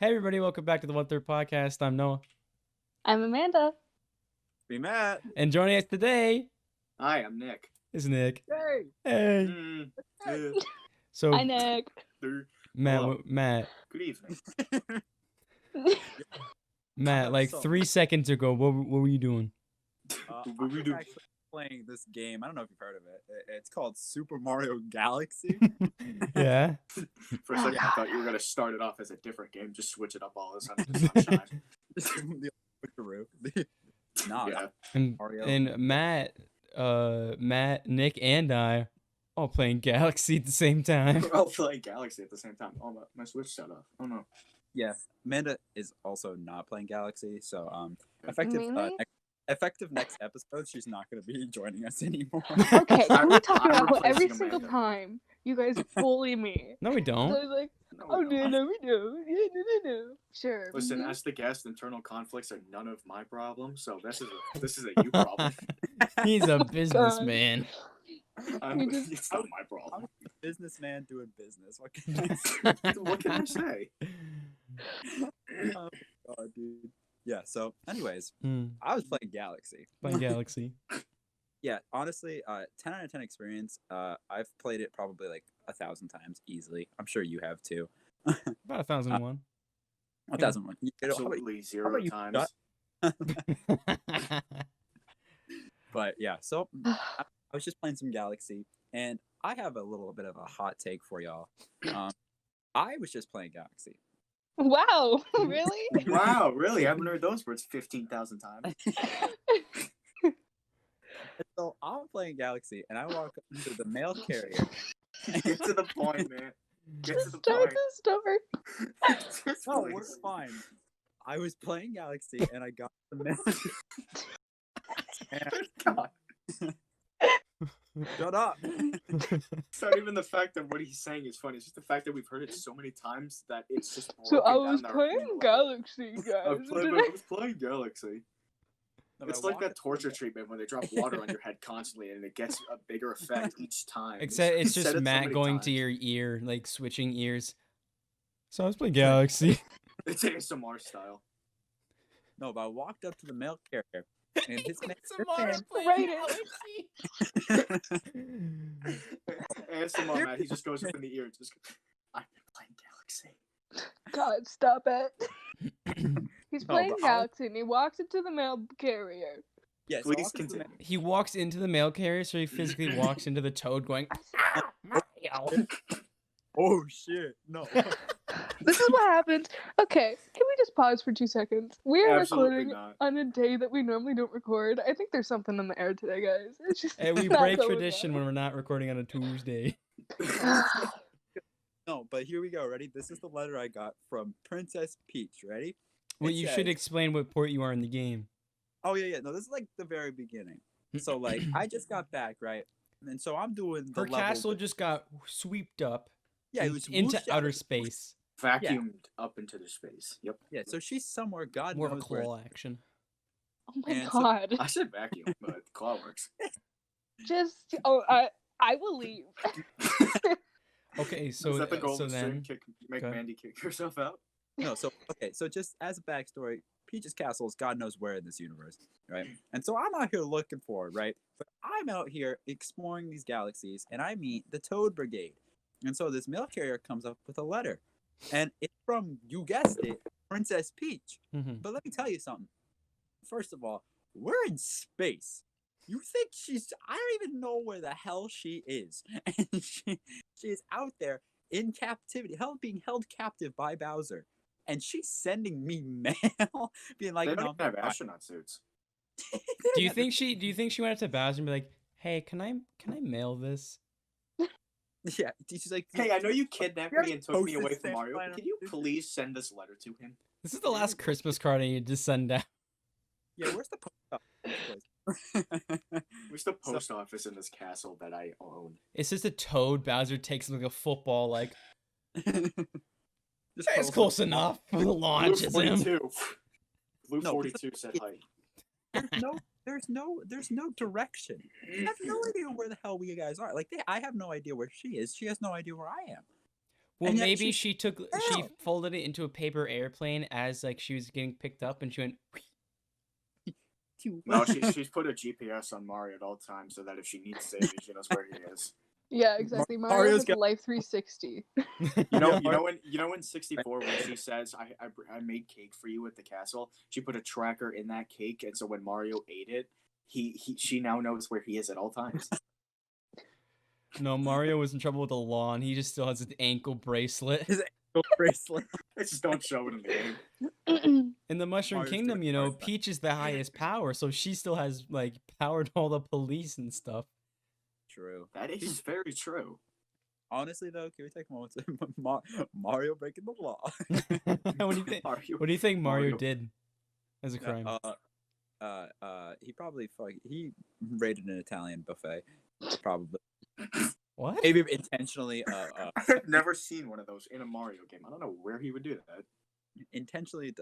Hey everybody, welcome back to the One Third Podcast. I'm Noah. I'm Amanda. Be Matt. And joining us today Hi, I'm Nick. is Nick. Hey. Hey. Hey. So Hi, Nick. Matt, Hello. Matt, Good evening. Matt, like So- 3 seconds ago, what were you doing? I was actually playing this game. I don't know if you've heard of it. It's called Super Mario Galaxy. Yeah. For a second, I thought you were going to start it off as a different game. Just switch it up all of a sudden to Sunshine. The switcheroo. Nah, Yeah. And Mario. and Matt, Nick, and I all playing Galaxy at the same time. We're all playing Galaxy at the same time. Oh, my Switch shut off. Oh, no. Yeah, Amanda is also not playing Galaxy, so effective Really? effective next episode, she's not going to be joining us anymore. Okay, can we talk I'm about how every replacing single Amanda. time you guys bully me? No, we So I don't. was like, No, oh, we no, don't. no, we do. Yeah, no. Sure. Listen, mhm. as the guest, internal conflicts are none of my problem, so this is a you problem. He's a businessman. It's not my I'm problem. a businessman doing business. What can I say? What can I say? Oh, God, dude. Yeah, so anyways, Hmm, I was playing Galaxy. playing Galaxy. Yeah, honestly, 10 out of 10 experience. I've played it probably like 1,000 times easily. I'm sure you have too. About 1,001. 1,001. You know, how about- Absolutely zero you times. but yeah, so I was just playing some Galaxy, and I have a little bit of a hot take for y'all. I was just playing Galaxy. Wow, really? Wow, really? I haven't heard those words 15,000 times. And so I'm playing Galaxy, and I walk up to the mail carrier. Get to the point, man. Get to the Start point. this stubborn. Just No, please. we're fine. I was playing Galaxy, and I got the mail. And- God. Shut up. It's not even the fact that what he's saying is funny. It's just the fact that we've heard it so many times that it's just. So I broken was down our playing brain level. Galaxy, I guys. was playing Galaxy. No, It's I like walk that up to torture the- treatment when they drop water on your head constantly and it gets a bigger effect each time. Except it's Said just it so Matt many going to times. your ear, like switching ears. So I was playing Galaxy. It's ASMR style. No, but I walked up to the mail carrier, and his man. Right ASMR, Matt. He just goes up in the ear. And just, I've been playing Galaxy. God, stop it. He's No, playing but I'll- Galaxy and he walks into the mail carrier. Yeah, so I Please walked up to the continue. He walks into the mail carrier, so he physically walks into the toad going, Mario. Oh shit! No. This is what happens. Okay, can we just pause for 2 seconds? We are Absolutely recording not. on a day that we normally don't record. I think there's something in the air today, guys. It's just And we not break going tradition when we're not recording on a Tuesday. well. No, but here we go. Ready? This is the letter I got from Princess Peach. Ready? Well, It you says- should explain what port you are in the game. Oh yeah. No, this is like the very beginning. So like, I just got back, right? And so I'm doing the Her level castle with- just got sweeped up yeah, it was into whooshed out outer of- space. Vacuumed up into the space. Yep. Yeah, so she's somewhere. God More of a knows where. claw action. Oh my And so- god. I said vacuum, but the claw works. Just I will leave. Okay, so is that the so golden string? then Make go ahead. Mandy kick herself out? No, so okay, so just as a backstory, Peach's castle is God knows where in this universe, right? And so I'm out here looking for it, right? But I'm out here exploring these galaxies, and I meet the Toad Brigade. And so this mail carrier comes up with a letter, and it's from, you guessed it, Princess Peach. Mhm. But let me tell you something. First of all, we're in space. You think she's? I don't even know where the hell she is, and she is out there in captivity, being held captive by Bowser, and she's sending me mail, being like, They don't "No, even have I'm astronaut suits. fine." Do you think she went up to Bowser and be like, "Hey, can I mail this?" Yeah, she's like, Hey, I know you kidnapped me and took me Posted away from stamp Mario. line But on can you it. please send this letter to him? This is the last Christmas card I need to send out. yeah, where's the post office? Where's the post office in this castle that I own? It's just a toad. Bowser takes like a football, like Just it's post- close enough. Launches him. Blue No, 42 said hi. There's no direction. I have no idea where the hell we guys are. Like, I have no idea where she is. She has no idea where I am. Well, And yet maybe she she failed. folded it into a paper airplane as like she was getting picked up, and she went. No, she's put a GPS on Mario at all times so that if she needs saving, she knows where he is. Yeah, exactly. Mario Mario's has got- Life 360. You know, Yeah, you know when 64 when she says I made cake for you at the castle, she put a tracker in that cake, and so when Mario ate it, she now knows where he is at all times. No, Mario was in trouble with the law, and he just still has an ankle bracelet. His ankle bracelet. They just don't show it in the game. In the Mushroom Mario's Kingdom, doing you know, Mario's back. Peach is the highest power, so she still has like powered all the police and stuff. True. That is very true. Honestly, though, can we take a moment to Mario breaking the law? What do you think? Mario, What do you think Mario Mario. did as a crime? He probably he raided an Italian buffet, probably. What? Maybe intentionally. I've never seen one of those in a Mario game. I don't know where he would do that. Intentionally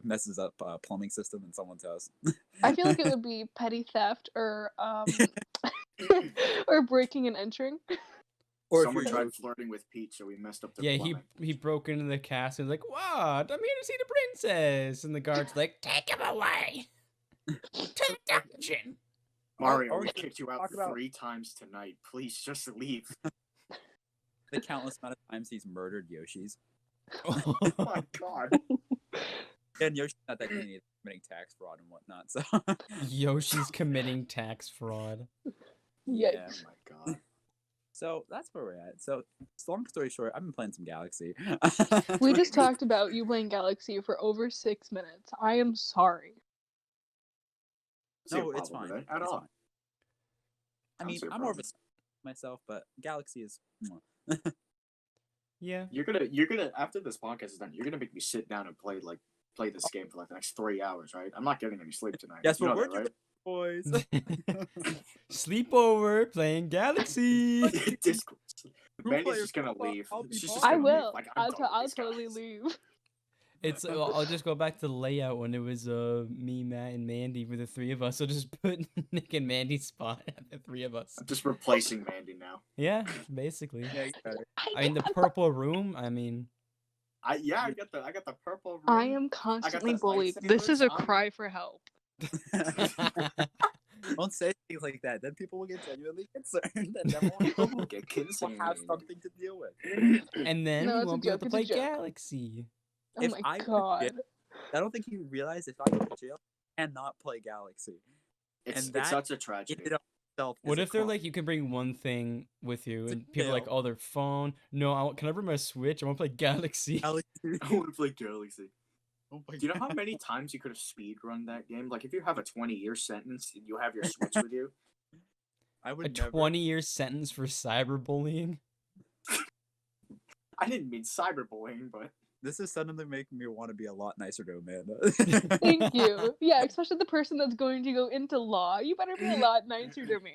messes up plumbing system in someone's house. I feel like it would be petty theft or or breaking and entering. Or if Someone you're tried flirting with Peach, so we messed up their Yeah, plumbing. he broke into the castle. He's like, "What? I'm here to see the princess." And the guard's like, "Take him away to the dungeon." Mario, or we we kicked you out talk about- 3 times tonight. Please just leave. the countless amount of times he's murdered Yoshi's. Oh my god. And Yoshi's not that clean, he's committing tax fraud and whatnot. So Yoshi's committing tax fraud. yeah. Oh my god. So that's where we're at. So long story short, I've been playing some Galaxy. We just talked about you playing Galaxy for over 6 minutes. I am sorry. See a No, it's problem fine. with it at It's all. fine. I don't mean, see a I'm more of a problem. myself, but Galaxy is. Yeah. You're gonna after this podcast is done, you're gonna make me sit down and play this game for like the next 3 hours, right? I'm not getting any sleep tonight. Guess you what know we're that, right? Boys. Sleepover playing Galaxy. Discord. Who Mandy's players just gonna will leave. I'll be She's just fine. I gonna will. leave. Like, I'm done with I'll these totally guys. leave. It's I'll just go back to the layout when it was me, Matt, and Mandy for the 3 of us. So just put Nick and Mandy's spot at the 3 of us. I'm just replacing Mandy now. Yeah, basically. Yeah, you got it. I mean, the purple room. I mean, I got the purple room. I am constantly the bullied. This is a lightsabers on. cry for help. Don't say things like that. Then people will get genuinely concerned, and then People we'll get will concerned. have something to deal with. and then No, we it's a won't be able joke, to it's a play joke. Galaxy. Oh If my I go to god. jail- I don't think you realize if I go to jail and not play Galaxy. It's And that- such a tragedy. It itself is What a if they're crime. like, you can bring one thing with you, It's a and people are like, jail. oh, their phone. No, can I bring my Switch? I want to play Galaxy. Galaxy? I want to play Galaxy. Oh my Do you know how God. many times you could have speedrun that game? Like, if you have a 20-year sentence, you have your Switch with you. I A would never. 20-year sentence for cyberbullying. I didn't mean cyberbullying, but This is suddenly making me want to be a lot nicer to Amanda. Thank you. Yeah, especially the person that's going to go into law. You better be a lot nicer to me.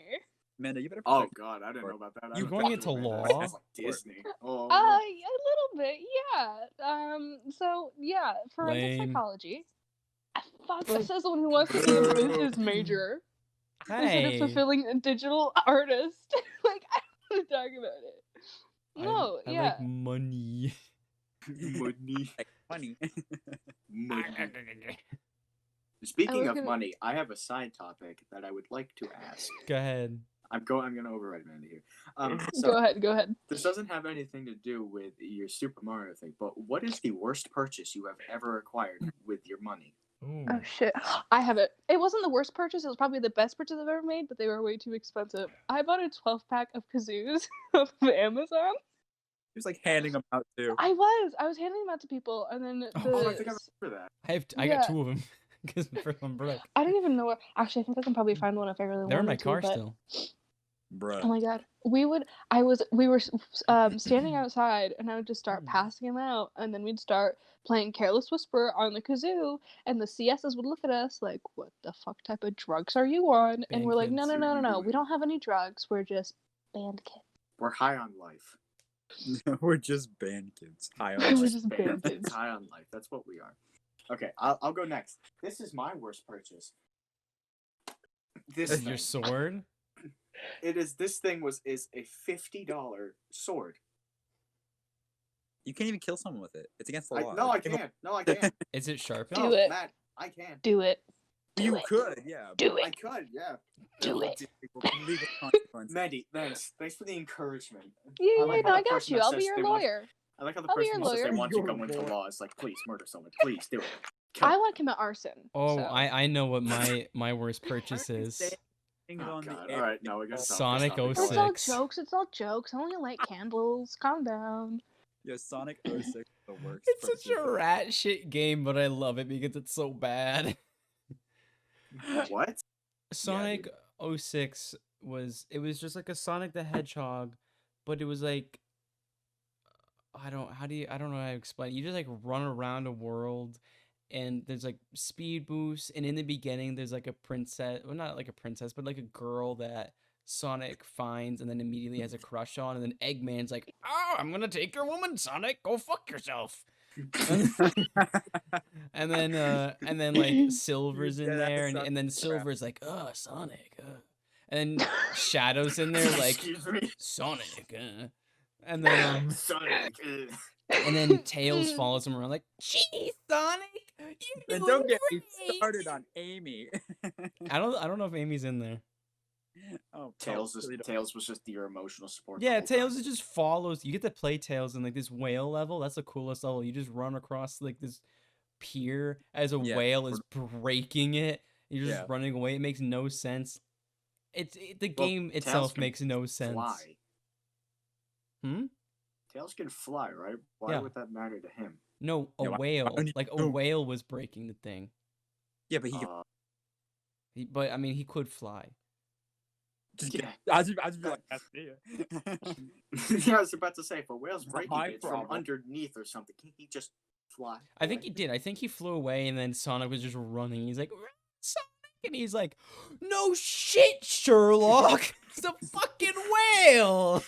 Amanda, you better. oh protect- god, I didn't know about that. I You haven't going talked to into Amanda. law? That's like Disney. Oh, A little bit, yeah. So yeah, forensic Lame. psychology. Fuck, this is the one who wants to be a business major instead of Hey. fulfilling a digital artist. Like, I don't want to talk about it. No, I yeah. like money. money. Like money. Money. I Speaking was of gonna- money, I have a side topic that I would like to ask. Go ahead. I'm gonna override Mandy here. Go So ahead. this doesn't have anything to do with your Super Mario thing, but what is the worst purchase you have ever acquired with your money? Ooh. Oh shit. I have it. It wasn't the worst purchase, it was probably the best purchase I've ever made, but they were way too expensive. I bought a 12-pack of kazoos off of Amazon. He was like handing them out too. I was handing them out to people, and then Oh, I think I remember that. I Yeah. got 2 of them because the first one broke. I don't even know where. Actually, I think I can probably find one if I really They're in wanted my to. car but- still. Bruh. Oh my god, we were standing outside, and I would just start passing them out, and then we'd start playing Careless Whisper on the kazoo, and the CSs would look at us like, "What the fuck type of drugs are you on?" And we're like, "No, Band no, kids. no, no, no, we Doing- don't have any drugs. We're just band kids." We're high on life. We're just band kids. High We're on just life. band kids. High on life. That's what we are. Okay, I'll go next. This is my worst purchase. This Is your thing. sword? This thing is a $50 sword. You can't even kill someone with it. It's against the law. No, I can't. No, I can't. Is it sharpened? Do No, it. Matt, I can't. Do it. Do You it. could, yeah. Do I it. could, yeah. Do it. Legal consequence. Mandy, thanks for the encouragement. Yeah, like no, how I the got person you. that I'll be says your they want- lawyer. I like how the I'll be person your who says they lawyer. want to You're go a into lawyer. law is like, please murder someone. Please do it. Kill I want to commit arson. Oh, so. I know what my worst purchase is. Things Oh, on the God. air. All right, no, we're gonna stop. Sonic We're It's stopping. all 06. jokes. It's all jokes. I only light candles. Calm down. Yo, Sonic 06 is the worst. It's such purchase. a rat shit game, but I love it because it's so bad. What? Sonic 06 was just like a Sonic the Hedgehog, but it was like I don't know how to explain it. You just like run around a world and there's like speed boosts, and in the beginning there's like a princess, well not like a princess, but like a girl that Sonic finds and then immediately has a crush on, and then Eggman's like, "Oh, I'm gonna take your woman, Sonic. Go fuck yourself." and then like Silver's in Yeah, that there, sounds and then crap. Silver's like, "Oh, Sonic," and then Shadow's in there like, Excuse me. "Sonic," and then Sonic. and then Tails follows him around like, "Gee, Sonic, you're And doing don't get me great." started on Amy. I don't know if Amy's in there. Oh, Tails probably don't. Tails was just your emotional support. the Yeah, whole Tails time. just follows. You get to play Tails in like this whale level. That's the coolest level. You just run across like this pier as a Yeah. whale is breaking it. You're just Yeah. running away. It makes no sense. The Well, game Tails itself can makes no sense. Fly. Hmm? Tails can fly, right? Why Yeah. would that matter to him? No, a Yeah, why whale. don't you Like a know? whale was breaking the thing. Yeah, but he could But I mean, he could fly. just yeah. I just be like, that's it. Yeah, I was about to say, if a whale's Not breaking my it from problem. underneath or something, can't he just fly? I think away? he did. I think he flew away, and then Sonic was just running. He's like, "Sonic," and he's like, "No shit, Sherlock. It's a fucking whale."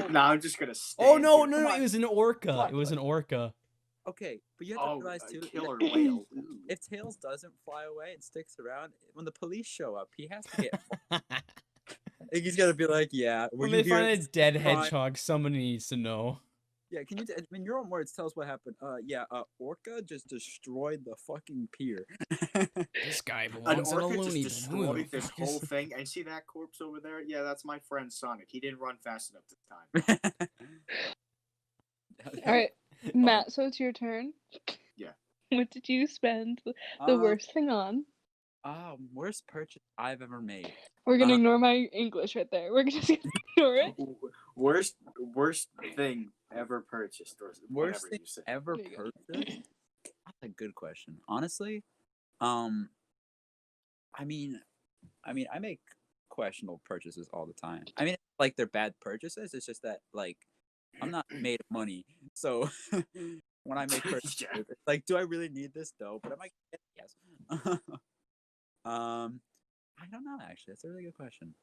No, I'm just gonna stand Oh no, here. no, Come no! on. It was an orca. on, It was an orca. Okay, but you have to Oh, realize a too. killer that whale. Ooh. if Tails doesn't fly away and sticks around, when the police show up, he has to get. Like, he's gonna be like, "Yeah, were When you they here?" find a dead crime? hedgehog, somebody needs to know. Yeah, can you, in your own words, tell us what happened? Orca just destroyed the fucking pier. This guy An belongs in a orca just loony bin. Who the destroyed this fuck is- whole thing. And see that corpse over there? Yeah, that's my friend Sonic. He didn't run fast enough this time. All right, Matt. So it's your turn. Yeah. What did you spend the worst thing on? Worst purchase I've ever made. We're gonna ignore my English right there. We're just gonna ignore it. Worst thing ever purchased, or Worst whatever thing you say. ever There you go. purchased? That's a good question. Honestly, I mean, I make questionable purchases all the time. I mean, like they're bad purchases. It's just that like I'm not made of money, so when I make purchases, Yeah. it's like, do I really need this? No, but am I? Yes. I don't know. Actually, that's a really good question.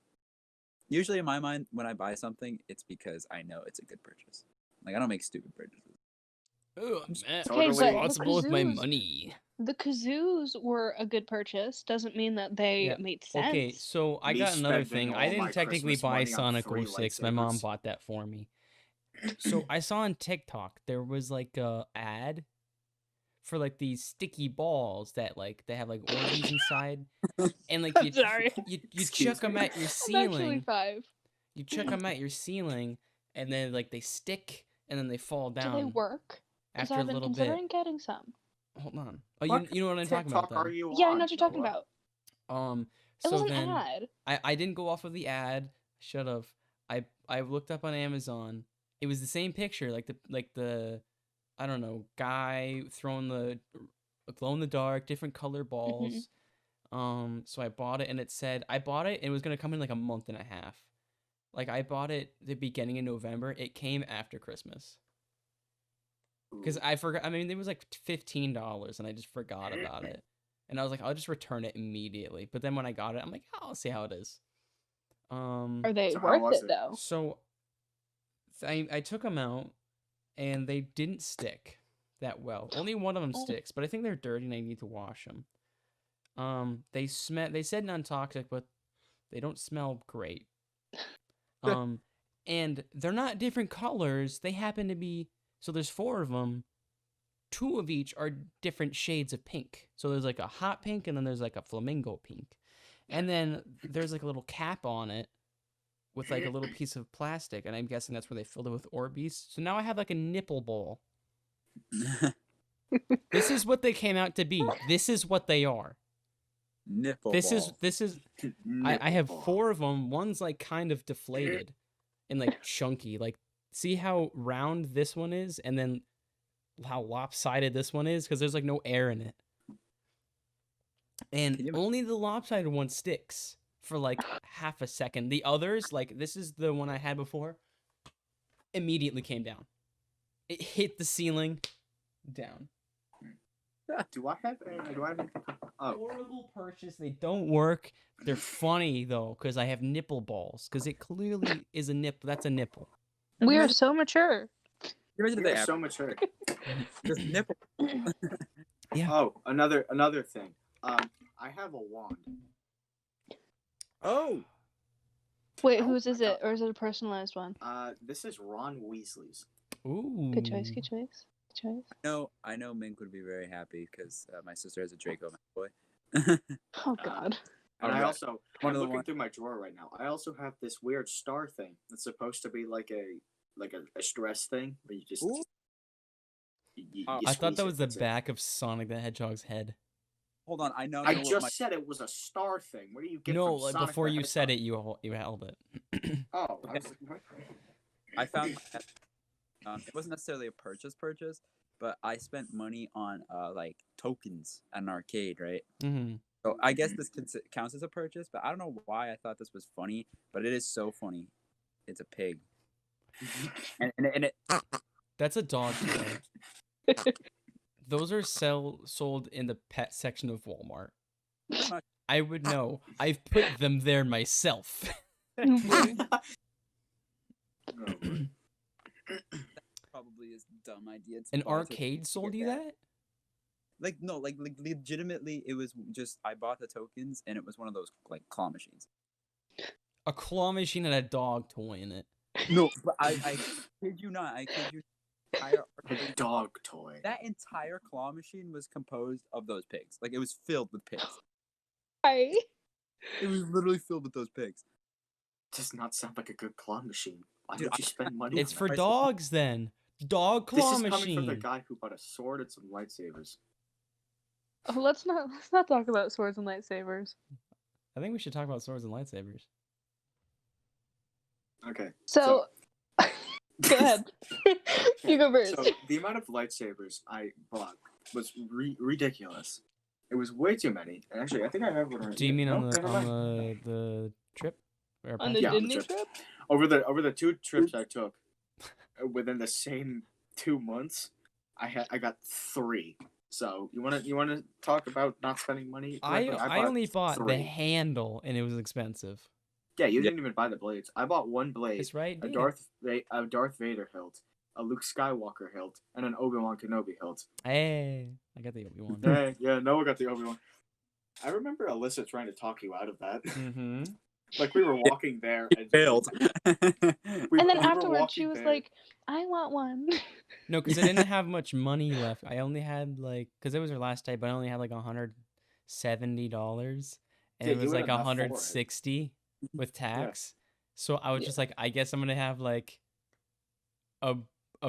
Usually, in my mind, when I buy something, it's because I know it's a good purchase. Like I don't make stupid purchases. Oh, man, Okay, I'm but the responsible with my kazoos- money. The kazoos were a good purchase. Doesn't mean that they Yeah, made sense. Okay, so I Me got another spending thing. all I my didn't technically Christmas buy money on Sonic 3 06. My mom lightsabers. bought that for me. So I saw on TikTok there was like a ad for like these sticky balls that like they have like orgies inside, and like I'm sorry. you Excuse chuck them me. at your I'm actually ceiling. 5. You chuck them at your ceiling, and then like they stick, and then they fall Do down they work? Because after a I've been little bit. considering getting some. Hold on. Oh, What you know what I'm talking TikTok about are then. you Yeah, I on, know what you're talking Noah? about. It So was an then ad. I didn't go off of the ad. Should have. I looked up on Amazon. It was the same picture, like the I don't know, guy throwing the glow in the dark, different color balls. So I bought it, and it said I bought it, and it was gonna come in like a month and a half. Like I bought it the beginning of November. It came after Christmas. Because I forgot. I mean, it was like $15, and I just forgot about it. And I was like, I'll just return it immediately. But then when I got it, I'm like, oh, I'll see how it is. Are they So how worth was it it? though? So I took them out, and they didn't stick that well. Only one of them Oh. sticks, but I think they're dirty, and I need to wash them. They said non-toxic, but they don't smell great. And they're not different colors. They happen to be So there's 4 of them. 2 of each are different shades of pink. So there's like a hot pink and then there's like a flamingo pink. And then there's like a little cap on it with like a little piece of plastic. And I'm guessing that's where they filled it with Orbeez. So now I have like a nipple ball. This is what they came out to be. This is what they are. Nipple This ball. is I have 4 of them. One's like kind of deflated and like chunky. Like, see how round this one is and then how lopsided this one is? Because there's like no air in it. And only the lopsided one sticks for like half a second. The others, like this is the one I had before, immediately came down. It hit the ceiling, down. Do I have anything? Oh. Horrible purchase. They don't work. They're funny though, because I have nipple balls. Because it clearly is a nipple. That's a nipple. We are so mature. You're so mature. Just nipple. Yeah. Oh, another thing. I have a wand. Oh. Wait, whose is it? Or is it a personalized one? This is Ron Weasley's. Ooh. Good choice, good choice. Good choice. I know Mink would be very happy because my sister has a Draco Malfoy. Oh, God. And I also, One I'm of the looking ones- through my drawer right now. I also have this weird star thing that's supposed to be like a stress thing, but you just. Ooh. You I thought squeeze that it, was the that's it. back of Sonic the Hedgehog's head. Hold on, I know. I what just my- said it was a star thing. What do you get? No, from like Sonic before the you said Hedgehog? it, you held it. Oh, Okay. I was like, what? I found it wasn't necessarily a purchase, but I spent money on like tokens at an arcade, right? Mm-hmm. So I guess this counts as a purchase, but I don't know why I thought this was funny, but it is so funny. It's a pig, and it. That's a dog toy. Those are sold in the pet section of Walmart. I would know. I've put them there myself. Oh, boy. Probably is a dumb idea. An arcade sold you that? Like no, like legitimately, it was just I bought the tokens and it was one of those like claw machines. A claw machine and a dog toy in it. No, but I kid you not. I kid you. Entire A dog toy. That entire claw machine was composed of those pigs. Like it was filled with pigs. Hi. It was literally filled with those pigs. Does not sound like a good claw machine. Why Dude, would you spend money? It's on for that? dogs then. Dog This claw is machine. coming from the guy who bought a sword and some lightsabers. Oh, let's not talk about swords and lightsabers. I think we should talk about swords and lightsabers. Okay. So go ahead. You go first. So the amount of lightsabers I bought was ridiculous. It was way too many. And actually, I think I have one right Do you here. mean No, on never mind. the trip? Or On the Yeah, on the Disney trip. trip? Over the 2 trips I took, within the same 2 months, I got 3. So you wanna talk about not spending money? I only bought 3. the handle and it was expensive. Yeah, you didn't even buy the blades. I bought 1 blade, That's right. a Dang. Darth Vader hilt, a Luke Skywalker hilt, and an Obi-Wan Kenobi hilt. Hey, I got the Obi-Wan. Hey, yeah, Noah got the Obi-Wan. I remember Alyssa trying to talk you out of that. Mm-hmm. Like we were walking there and Failed. And then we were afterwards she walking was there. like, I want one. No, because I didn't have much money left. I only had like, because it was her last day, but I only had like $170, and Yeah, it you was had like enough for it. 160 with tax. So I was just like, I guess I'm gonna have like a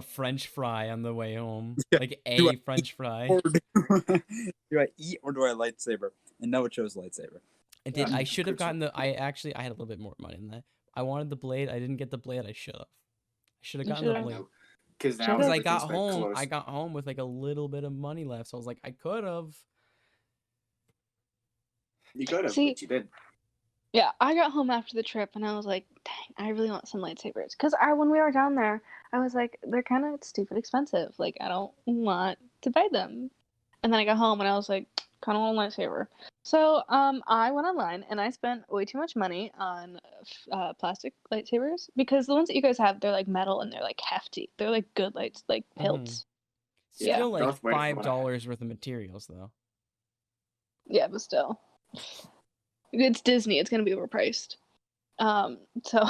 French fry on the way home, Yeah. like Do a I French fry. Or do I eat or do I lightsaber? And Noah chose lightsaber. I did. Yeah, I should have good gotten the. I had a little bit more money than that. I wanted the blade. I didn't get the blade. I should have. I should have You gotten the should've. blade. Because now Because I everything's got been home. closed. I got home with like a little bit of money left. So I was like, I could have. You could have, See- but you didn't. Yeah, I got home after the trip and I was like, dang, I really want some lightsabers. Because when we were down there, I was like, they're kind of stupid expensive. Like, I don't want to buy them. And then I got home and I was like, kind of want a lightsaber. So I went online and I spent way too much money on plastic lightsabers. Because the ones that you guys have, they're like metal and they're like hefty. They're like good lights, like hilts. Yeah. Still like Darth Vader's one I $5 worth of materials though. Yeah, but still. It's Disney. It's going to be overpriced. So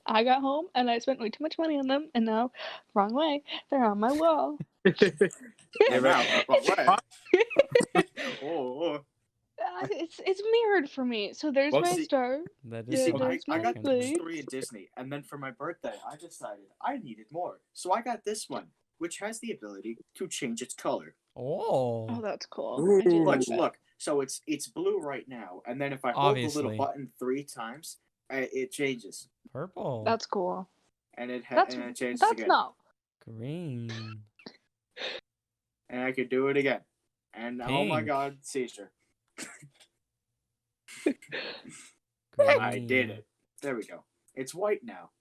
I got home and I spent way too much money on them, and now, wrong way, they're on my wall. Yeah, And right. now, what? Oh. It's mirrored for me. So there's Well, my see- star. That You is see, so There's I my got blade. those 3 at Disney, and then for my birthday, I decided I needed more. So I got this one, which has the ability to change its color. Oh, Oh, that's cool. I do Ooh. like Look, that. look. So it's blue right now, and then if I hold the Obviously. little button 3 times, it changes, purple. That's cool. and it That's changes that's again, not. Green. and I could do it again, and oh my Pink. God, seizure! Green. I did it. There we go. It's white now.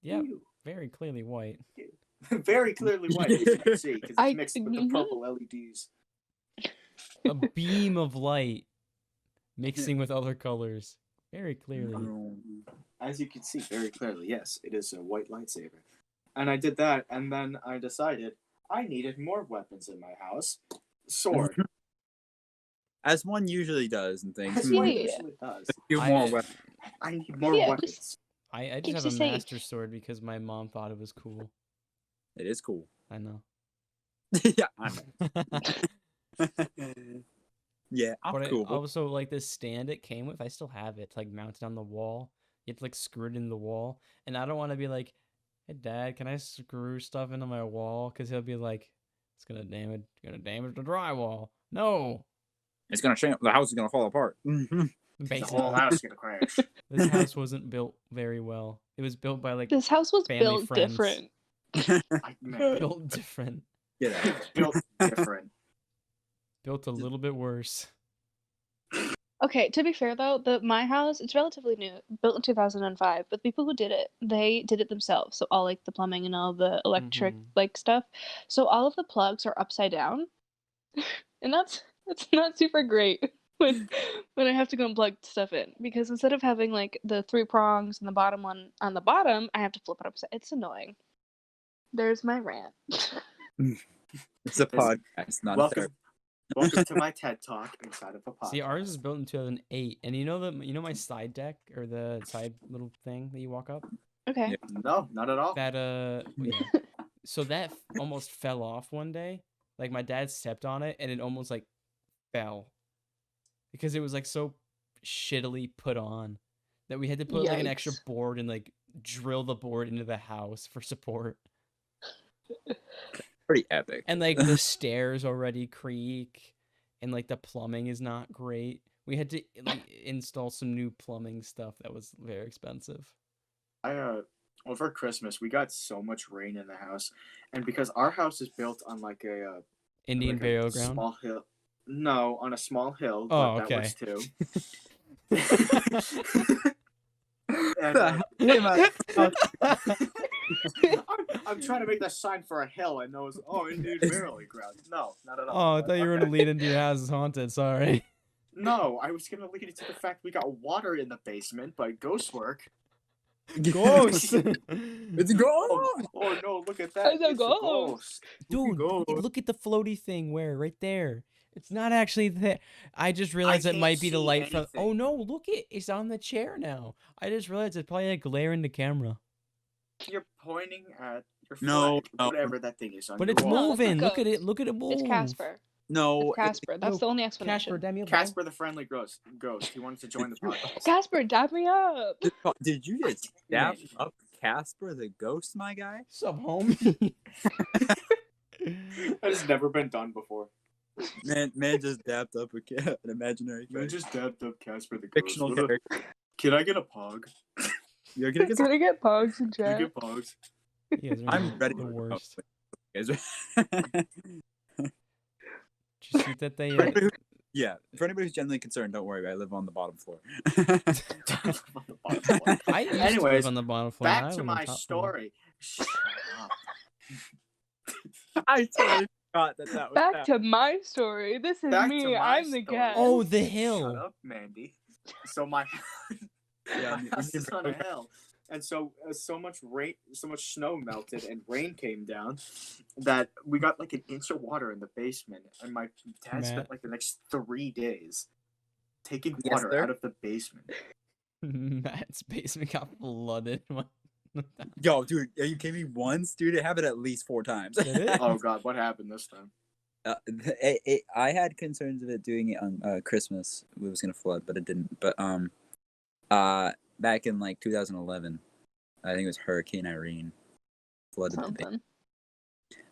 Yep. Ew. Very clearly white. Very clearly white, as you can see, because I- it's mixed with the mhm. purple LEDs. A beam of light mixing with other colors. Very clearly. As you can see very clearly, yes, it is a white lightsaber. And I did that, and then I decided I needed more weapons in my house. Sword. As one usually does and things. That's Yeah, what yeah, it yeah. usually does. A few I- more weapons. I need more Yeah, weapons. I just Keeps have a you safe. master sword because my mom thought it was cool. It is cool. I know. Yeah, I know. Yeah, I'm But cool. I also like this stand it came with. I still have it, like mounted on the wall. You have to like screw it into the wall, and I don't want to be like, "Hey, Dad, can I screw stuff into my wall?" Because he'll be like, "It's gonna damage the drywall." No, It's gonna change. The house is gonna fall apart. The basically, whole house is gonna crash. this house wasn't built very well. It was built by like This house was family built friends. different. Man, built different, Get out. built different. built a little bit worse. Okay, to be fair though, my house, it's relatively new, built in 2005, but the people who did it, they did it themselves. So all like the plumbing and all the electric Mhm. like stuff. So all of the plugs are upside down. And that's not super great when I have to go and plug stuff in, because instead of having like the 3 prongs and the bottom one on the bottom, I have to flip it upside. It's annoying. There's my rant. It's a podcast, not a Welcome, therapy. welcome to my TED Talk inside of a podcast. See, ours is built in 2008, and you know my side deck or the side little thing that you walk up. Okay. Yeah. No, not at all. That yeah. So that almost fell off one day. Like my dad stepped on it, and it almost like fell because it was like so shittily put on that we had to put like an extra Yikes. board and like drill the board into the house for support. Pretty epic. And like the stairs already creak, and like the plumbing is not great. We had to like install some new plumbing stuff that was very expensive. Over Christmas we got so much rain in the house, and because our house is built on like a Indian like burial a ground. small hill. No, on a small hill. Oh, but okay. That works too. And, I'm trying to make that sign for a hill, and those Indian burial ground. No, not at all. Oh, I thought you were gonna lead into your house is haunted. Sorry. No, I was gonna lead it to the fact we got water in the basement by ghost work. Ghost. It's a ghost. Oh no! Look at that! It's a ghost. ghost. Dude, look at the floaty thing where right there. It's not actually there. I just realized it can't might be the see light from. anything. Oh no! Look it's on the chair now. I just realized it's probably a glare in the camera. You're pointing at your No, flag, no. whatever that thing is on But your it's wall. No, it's a moving. Look at it. ghost. Look at it move. It's Casper. No, It's Casper. That's Yo, the only explanation. Casper, damn you. Casper the friendly ghost. He wanted to join the podcast. Casper, dab me up. did you just dap up Casper the ghost, my guy? Sup, homie? That has never been done before. Man just dapped up an imaginary Man character. just dabbed up Casper the ghost. Fictional character. Can I get a pog? You're gonna get Can I get pogs in Can I chat? get pogs? You guys are I'm ready the for worst. Guys. Did you see that they? Yeah, for anybody who's genuinely concerned, don't worry. I live on the bottom floor. I used to live Anyways, on the bottom floor. I back live to on the my top floor. story. Shut up. I totally forgot that was Back happening. to my story. This is Back to me. my I'm the story. guest. Oh, the Shut hill. up, Mandy. So my Yeah, house is on a hill, and so much rain, so much snow melted, and rain came down that we got like an inch of water in the basement, and my dad Matt. spent like the next 3 days taking Yes, water sir. out of the basement. Matt's basement got flooded. Yo, dude, are you kidding me? Once, dude, it happened at least 4 times. Did it? Oh God, what happened this time? I had concerns of it doing it on Christmas. It was gonna flood, but it didn't. But back in like 2011, I think it was Hurricane Irene flooded the bay.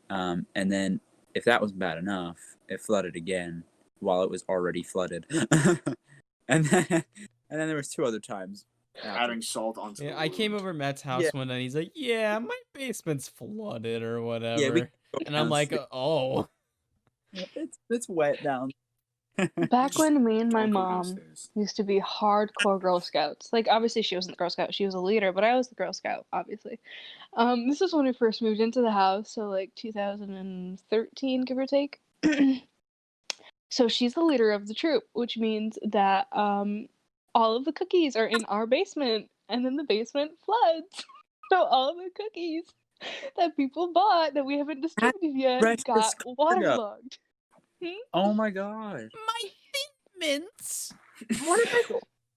Something. And then if that wasn't bad enough, it flooded again while it was already flooded. and then there was 2 other times. Adding salt onto. Yeah, the I came wound. over Matt's house one night. He's like, "Yeah, my basement's flooded or whatever." Yeah, we and I'm like, "Oh." It's wet down. Back when me and my Don't go mom downstairs. used to be hardcore Girl Scouts. Like, obviously she wasn't the Girl Scout, she was a leader, but I was the Girl Scout, obviously. This was when we first moved into the house, so like 2013, give or take. So she's the leader of the troop, which means that all of the cookies are in our basement, and then the basement floods. So all of the cookies that people bought that we haven't distributed yet precious got Florida. waterlogged. Oh my god. My Thin Mints. What if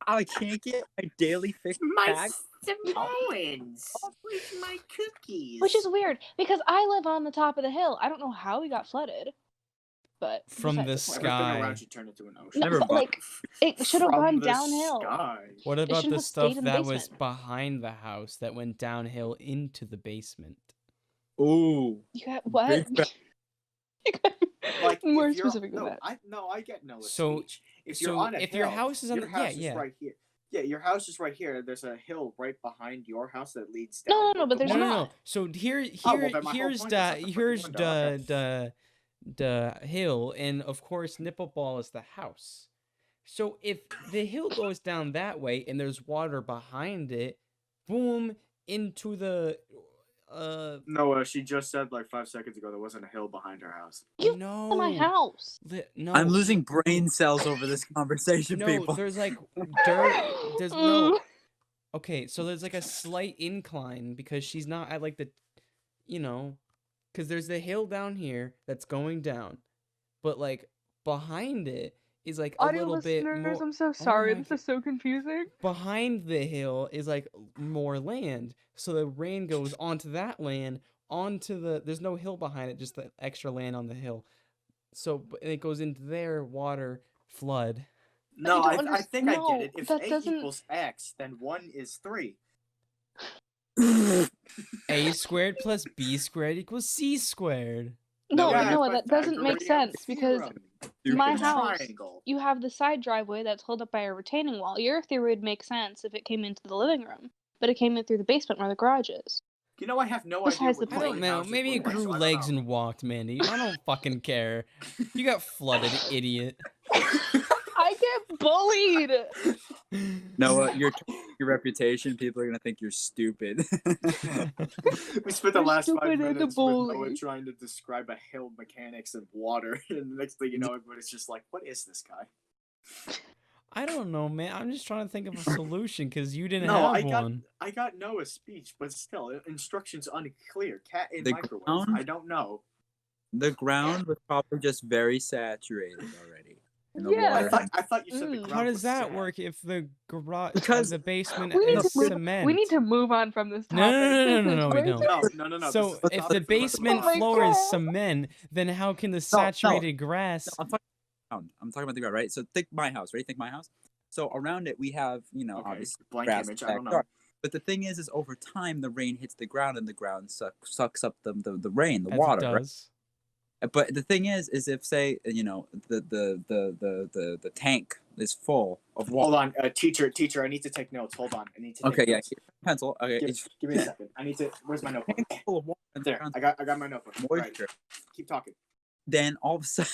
I can't get my daily fix back? Samoans. Where's my cookies? Which is weird, because I live on the top of the hill. I don't know how we got flooded. But From besides the point. sky. Everything around you turned into an ocean. No, Never but, mind. like, it should have From gone the downhill. sky. What about shouldn't the have stuff stayed in the that was basement. behind the house that went downhill into the basement? Ooh. You got what? Big You got Like more if you're, specific than that. I get Noah's So- speech. If you're so on a if hill, your house is on your the- yeah, house is yeah. right here. Yeah, your house is right here. There's a hill right behind your house that leads down. No, but there's No, no, not. no. So well, then my whole here's point is the shut the here's fucking window, the hill, and of course Nipple Ball is the house. So if the hill goes down that way and there's water behind it, boom, into the Noah, she just said like 5 seconds ago there wasn't a hill behind her house. You no, in my house. No, I'm losing brain cells over this conversation, no, people. there's like dirt. There's no. Okay, so there's like a slight incline because she's not at like the, because there's the hill down here that's going down, but like behind it is like a Audio little bit listeners, more. I'm so sorry. my This is so confusing. Behind the hill is like more land, so the rain goes onto that land, onto the. There's no hill behind it, just the extra land on the hill. So it goes into their water flood. No, I I don't think I no, get it. If that A doesn't- equals X, then 1 is 3. A squared plus B squared equals C squared. No, Yeah, Noah, that doesn't make sense because my It's a house, triangle. you have the side driveway that's held up by a retaining wall. Your theory would make sense if it came into the living room, but it came in through the basement where the garage is. You know, I have no Besides idea. the I what don't point. know. houses Maybe it look like, grew so I don't legs know. and walked, Mandy. I don't fucking care. You got flooded, idiot. I get bullied. Noah, your reputation, people are gonna think you're stupid. We spent the You're last 5 stupid and a minutes with Noah bully. trying to describe a hill mechanics and water, and the next thing you know, everybody's just like, "What is this guy?" I don't know, man. I'm just trying to think of a solution because you didn't No, have one. I got Noah's speech, but still, instructions unclear. Cat in The microwave. ground? I don't know. The ground was probably just very saturated already. And the Yeah. water I thought you said the Mm. ground How does was that sad. work if the garage, Because- the basement We need is to move. cement? We need to move on from this topic. No, we Where's don't. your- No. So this is the if topic the for basement Oh my floor is God. cement, then how can the no. saturated grass? I'm talking about the ground, right? So think my house, right? Think my house. So around it we have, Okay, obviously blank grass image. I don't know. backyard. But the thing is over time the rain hits the ground and the ground sucks up the rain, the As water. it Right? does. But the thing is if say the tank is full of water. Hold on, teacher. I need to take notes. Hold on, I need to. Okay, take yeah, notes. pencil. Okay, Give me a second. I need to. Where's my notebook? tank's full of water. And the There. ground's I got my notebook. Right. moisture. Keep talking. Then all of a sudden,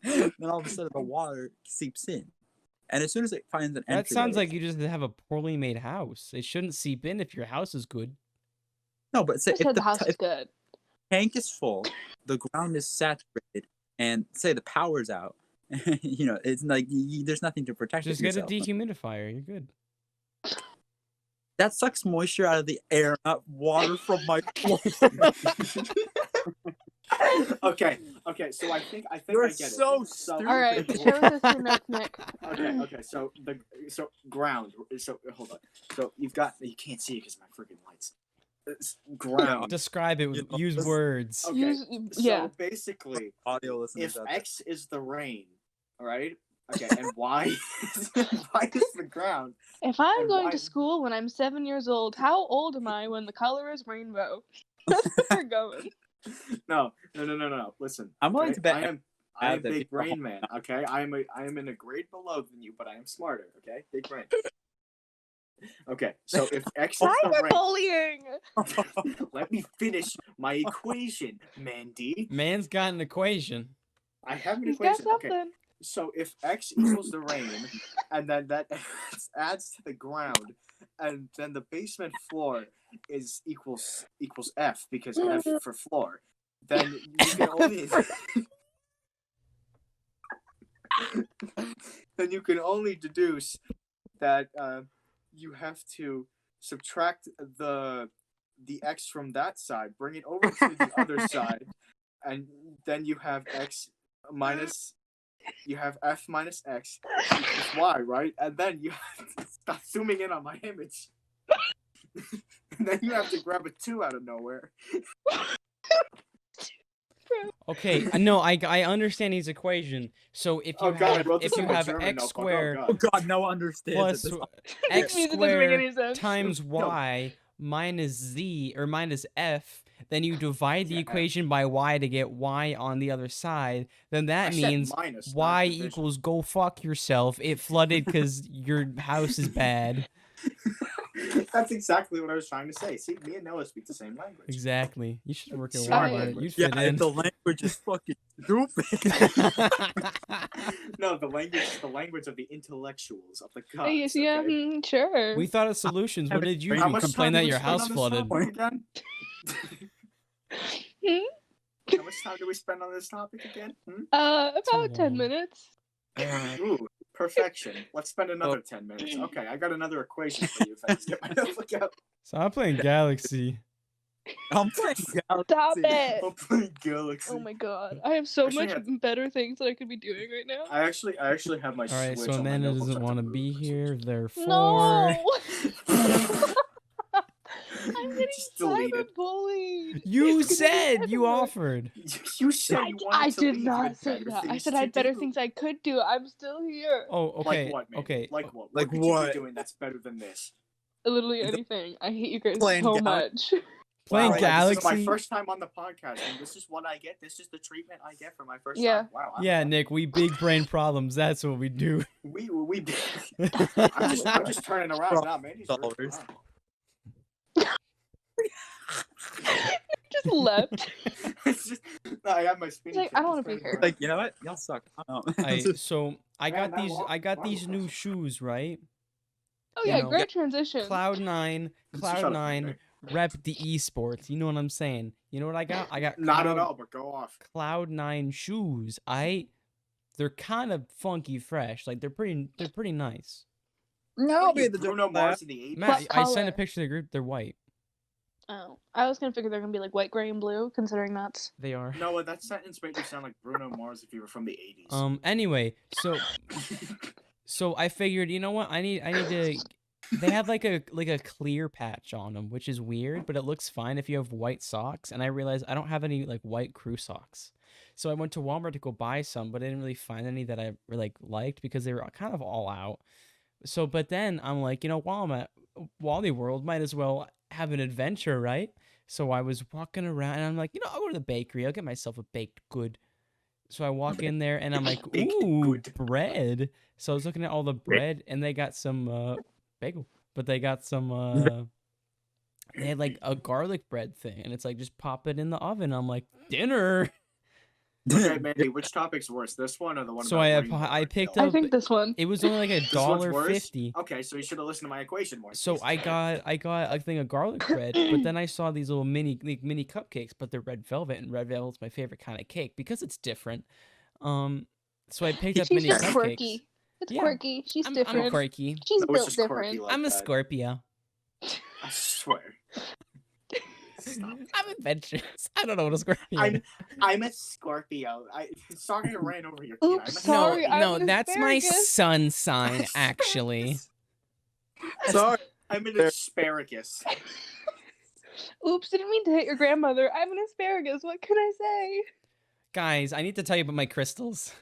the water seeps in, and as soon as it finds an That entryway, sounds like you just have a poorly made house. It shouldn't seep in if your house is good. no. But say I said the house is good. tank is full, the ground is saturated, and say the power's out. It's like there's nothing to protect Just it get a yourself. dehumidifier. You're good. That sucks moisture out of the air, not water from my floor. Okay. So I think You're I get so it. stupid. All right, share with us your notes, Nick. Okay. So ground. So hold on. So you can't see it because my freaking lights. ground. Describe it. You know, Use this- words. Okay, Yeah. so basically, Audio listeners if out there. X is the rain, all right? Okay, and Y Y is the ground. If I'm And going why- to school when I'm 7 years old, how old am I when the color is rainbow? That's where we're going. No. Listen, I'm willing okay? to bet I am that big people- brain man. Okay, I am in a grade below than you, but I am smarter. Okay, big brain. Okay, so if X is the rain, Cyberbullying! let me finish my equation, Mandy. Man's got an equation. I have an He's got equation. Okay, something. so if X equals the rain, and then that adds to the ground, and then the basement floor is equals F because F for floor, then you can only then you can only deduce that you have to subtract the X from that side, bring it over to the other side, and then you have X minus. You have F minus X equals Y, right? And then you have to stop zooming in on my image. And then you have to grab a 2 out of nowhere. Okay, no, I understand his equation. So if you Oh, God, I have wrote this if you in my have German x notebook. Oh, squared Oh God. God, no one understands plus it. x Means it doesn't make any squared sense. times y minus z or minus f, then you divide the Yeah. equation by y to get y on the other side. Then that I said means minus, not y division. equals go fuck yourself. It flooded because your house is bad. That's exactly what I was trying to say. See, me and Noah speak the same language. Exactly. You should work at Smart Walmart. language. You'd Yeah, fit if in. the language is fucking stupid. No, the language of the intellectuals of the gods. Yes, yeah, okay? sure. We thought of solutions. What did you How do? much Complain time that did we your spend house on this flooded. topic again? Hmm? How much time do we spend on this topic again? Hmm? About 10 long. minutes. Ooh, perfection. Let's spend another 10 minutes. Okay, I got another equation for you if I just get my notebook out. So I'm playing Galaxy. I'm playing Galaxy. Stop it! I'm playing Galaxy. Oh my god. I have so Actually, much better things that I could be doing right now. I actually have my All right, Switch so on my Amanda notebook. doesn't want to be here, therefore. No! I'm getting Just delete it. cyberbullied. You It's gonna be said you everywhere. offered. You said you wanted I to did leave. not with say better that. I things said to I had better do. things I could do. I'm still here. Oh, okay. Like what, man? Okay. Like what? Like what could what? you be doing that's better than this? Literally Is it- anything. I hate you guys Playing so Gal- much. Playing Wow, This is Galaxy. my first time on the podcast, and this is what I get. This is the treatment I get for my first Yeah. time. Wow. Yeah, Nick, we big brain problems. That's what we do. We. I'm just turning around now, man. He's Dollars. Just left. It's just, no, I have my spinning. He's like, kick, I don't just wanna be turning here. around. Like, you know what? Y'all suck. So I got Man, that these. wa- I got wow, these new that's- shoes, right? Oh You yeah, know, great transition. Cloud9, Shut up, Cloud9, Nick. rep the esports. You know what I'm saying? You know what I got? I got Not at all, but go off. Cloud9 shoes. They're kind of funky fresh. Like they're pretty nice. No, What I'll are be you, the Bruno jump Mars in the 80s. Matt, I sent a color? picture to the group. They're white. Oh, I was gonna figure they're gonna be like white, gray, and blue, considering that's. They are. Noah, that sentence made you sound like Bruno Mars if you were from the 80s. Anyway, so I figured, you know what? I need to. They have like a clear patch on them, which is weird, but it looks fine if you have white socks. And I realized I don't have any like white crew socks, so I went to Walmart to go buy some, but I didn't really find any that I liked because they were kind of all out. So, but then I'm like, you know, while I'm at Wally World, might as well have an adventure, right? So I was walking around and I'm like, you know, I'll go to the bakery. I'll get myself a baked good. So I walk in there and I'm like, Baked ooh, good. bread. So I was looking at all the bread and they got some bagel, but they got some they had like a garlic bread thing and it's like just pop it in the oven. I'm like, dinner. Okay, Mandy, which topic's worse, this one or the one So about I picked I up. think this one. It was only like This one's worse? $1.50. Okay, so you should have listened to my equation more. So Jesus I Christ. got a thing of garlic bread, but then I saw these little mini cupcakes, but they're red velvet, and red velvet's my favorite kind of cake because it's different. So I picked up She's mini just cupcakes. quirky. It's Yeah. quirky. She's I'm different. quirky. She's No, it's built just quirky different. like I'm a that. Scorpio. I swear. Stop. I'm adventurous. I don't know what a Scorpio is. I'm a Scorpio. Sorry I ran over your kid. Oops, I'm a sorry, I'm No, an that's my asparagus. sun sign, actually. Sorry. I'm an asparagus. Oops, didn't mean to hit your grandmother. I'm an asparagus. What can I say? Guys, I need to tell you about my crystals.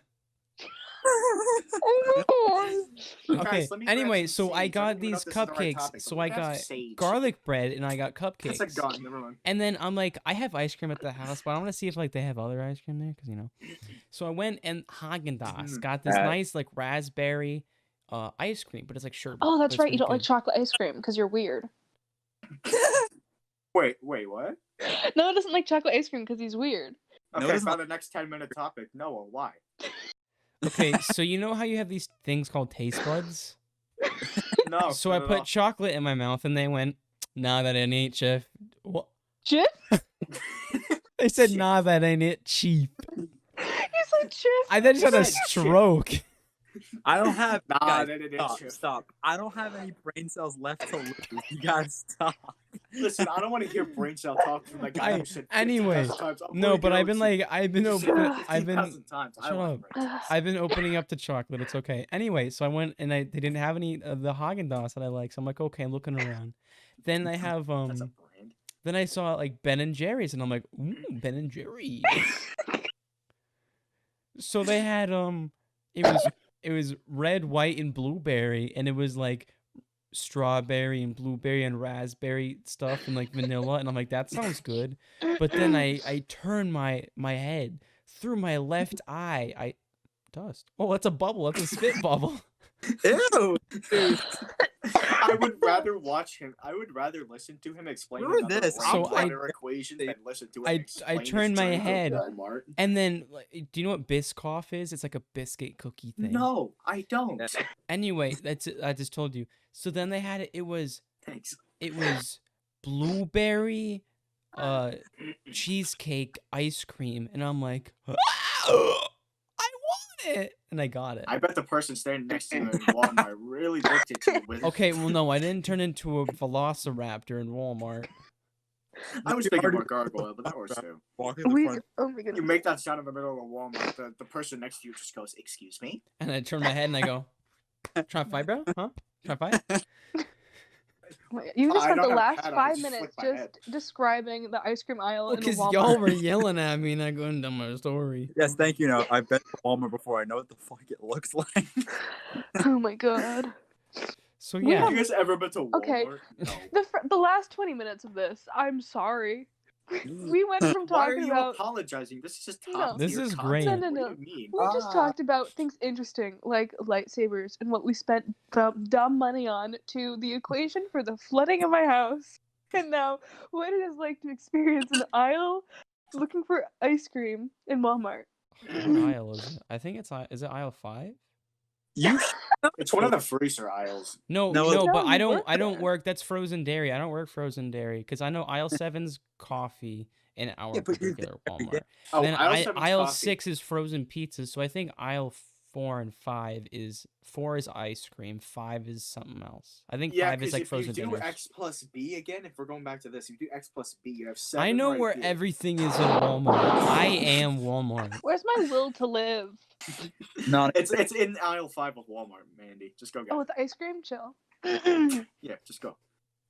Oh my god. Okay. Guys, let me grab Anyway, some so I seeds. don't got even know these if this is the right cupcakes. topic, So but I we have got sage. garlic bread and I got That's cupcakes. a gun. Never mind. And then I'm like, I have ice cream at the house, but I want to see if like they have other ice cream there, because So I went and Haagen-Dazs got this nice like raspberry ice cream, but it's like sherbet. Oh, that's but it's right. You really don't like good. chocolate ice cream because you're weird. Wait, what? Noah doesn't like chocolate ice cream because he's weird. No, Okay, it for the next 10-minute topic. Noah, why? Okay, so you know how you have these things called taste buds? No. So I put chocolate in my mouth and they went, nah, that ain't it, chef. What? Chip? They said, Chip. nah, that ain't it, cheap. You said chip? I then just had a said chip. stroke. I don't have. Nah, guys, that ain't stop, shit. stop. I don't have any brain cells left to lose. You gotta stop. Listen, I don't want to hear brain cell talk from the guy who said 50,000 anyway, times. I'm No, gonna but go I've been to- like, I've been Shut open, up. I've been, 50,000 times. I shut want up. brain cells. I've been opening up the chocolate. It's okay. Anyway, so I went and they didn't have any of the Haagen-Dazs that I like. So I'm like, okay, I'm looking around. Then I have That's a brand. then I saw like Ben and Jerry's, and I'm like, ooh, Ben and Jerry's. So they had it was red, white, and blueberry, and it was like strawberry and blueberry and raspberry stuff and like vanilla, and I'm like, that sounds good. But then I turned my head through my left eye. Dust. Oh, that's a bubble. That's a spit bubble. Ew. Dude. I would rather watch him. I would rather listen to him explain Screw another this. So water equation than listen to him I explain turned his my journey to head. Walmart. And then, like, do you know what Biscoff is? It's like a biscuit cookie thing. No, I don't. Anyway, that's it. I just told you. So then they had it. It was Thanks. blueberry, cheesecake ice cream, and I'm like, I want it, and I got it. I bet the person standing next to you in Walmart really looked at you with. Okay, well, no, I didn't turn into a velociraptor in Walmart. I was thinking more gargoyle, but that works too. Walking to the front. Oh my You goodness. make that sound in the middle of a Walmart, the person next to you just goes, "Excuse me." And I turn my head and I go, try to fight, bro? Huh? Try to fight? You just I spent the don't have a last pad, I 5 just minutes flick my just head. describing the ice cream aisle in a Because Walmart. y'all were yelling at me and I going down my story. Yes, thank you. No, I've been to Walmart before. I know what the fuck it looks like. Oh my god. So We yeah, Have you guys ever been to Walmart? Okay. No. The last 20 minutes of this, I'm sorry. We went from Why are talking you about apologizing? This is just No. top This tier is content. great. No, What no. do you mean? we just talked about things interesting like lightsabers and what we spent dumb money on to the equation for the flooding of my house. And now what it is like to experience an aisle looking for ice cream in Walmart. what aisle is it? I think is it aisle 5? You It's one of the freezer aisles. No, No, no, No, but I you don't. work I don't there. work. That's frozen dairy. I don't work frozen dairy because I know aisle 7's coffee in our Yeah, but you're particular there every Walmart. day. Oh, Then aisle 7's aisle coffee. 6 is frozen pizzas. So I think aisle 4 and 5 is 4 is ice cream. 5 is something else. I think Yeah, 5 is because like if you frozen do dinners. X plus B again, if we're going back to this, if you do X plus B, you have 7. I know right where here. everything is in Walmart. I am Walmart. Where's my will to live? Not It's in aisle 5 of Walmart, Mandy. Just go get Oh, it. with ice cream? Chill. Yeah, just go.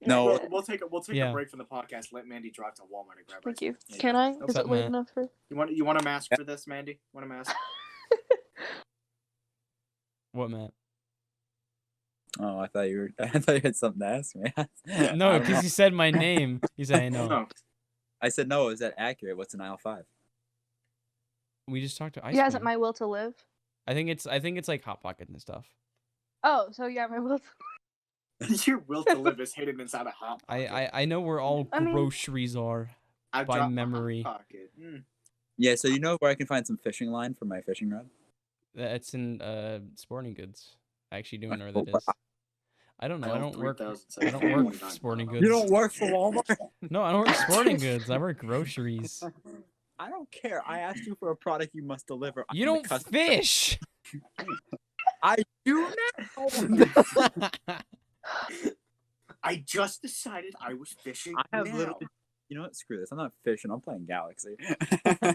No. We'll take a Yeah. break from the podcast. Let Mandy drive to Walmart and grab. Thank ice you. cream. Yeah, Can go. I? No Is What's it up, late Matt? enough for? You want a mask for this, Mandy? Want a mask? What, Matt? Oh, I thought you had something to ask me. No, I don't know. because you said my name. You said I know. No. I said no. Is that accurate? What's in aisle 5? We just talked to ice Yeah, cream. is it my will to live? I think it's like Hot Pocket and stuff. Oh, so yeah, my will to Your will to live is hidden inside a hot pocket. I know where all I mean- groceries are. I've by dropped my Hot memory. Pocket. Mm. Yeah. So you know where I can find some fishing line for my fishing rod? That's in Sporting Goods. I actually do know where Oh, that is. I don't know. I don't work. I don't work for Sporting Goods. You don't work for Walmart? No, I don't work Sporting Goods. I work groceries. I don't care. I asked you for a product you must deliver. You I'm the don't customer. fish. I do now. I just decided I was fishing. I have now. literally. You know what? Screw this. I'm not fishing. I'm playing Galaxy.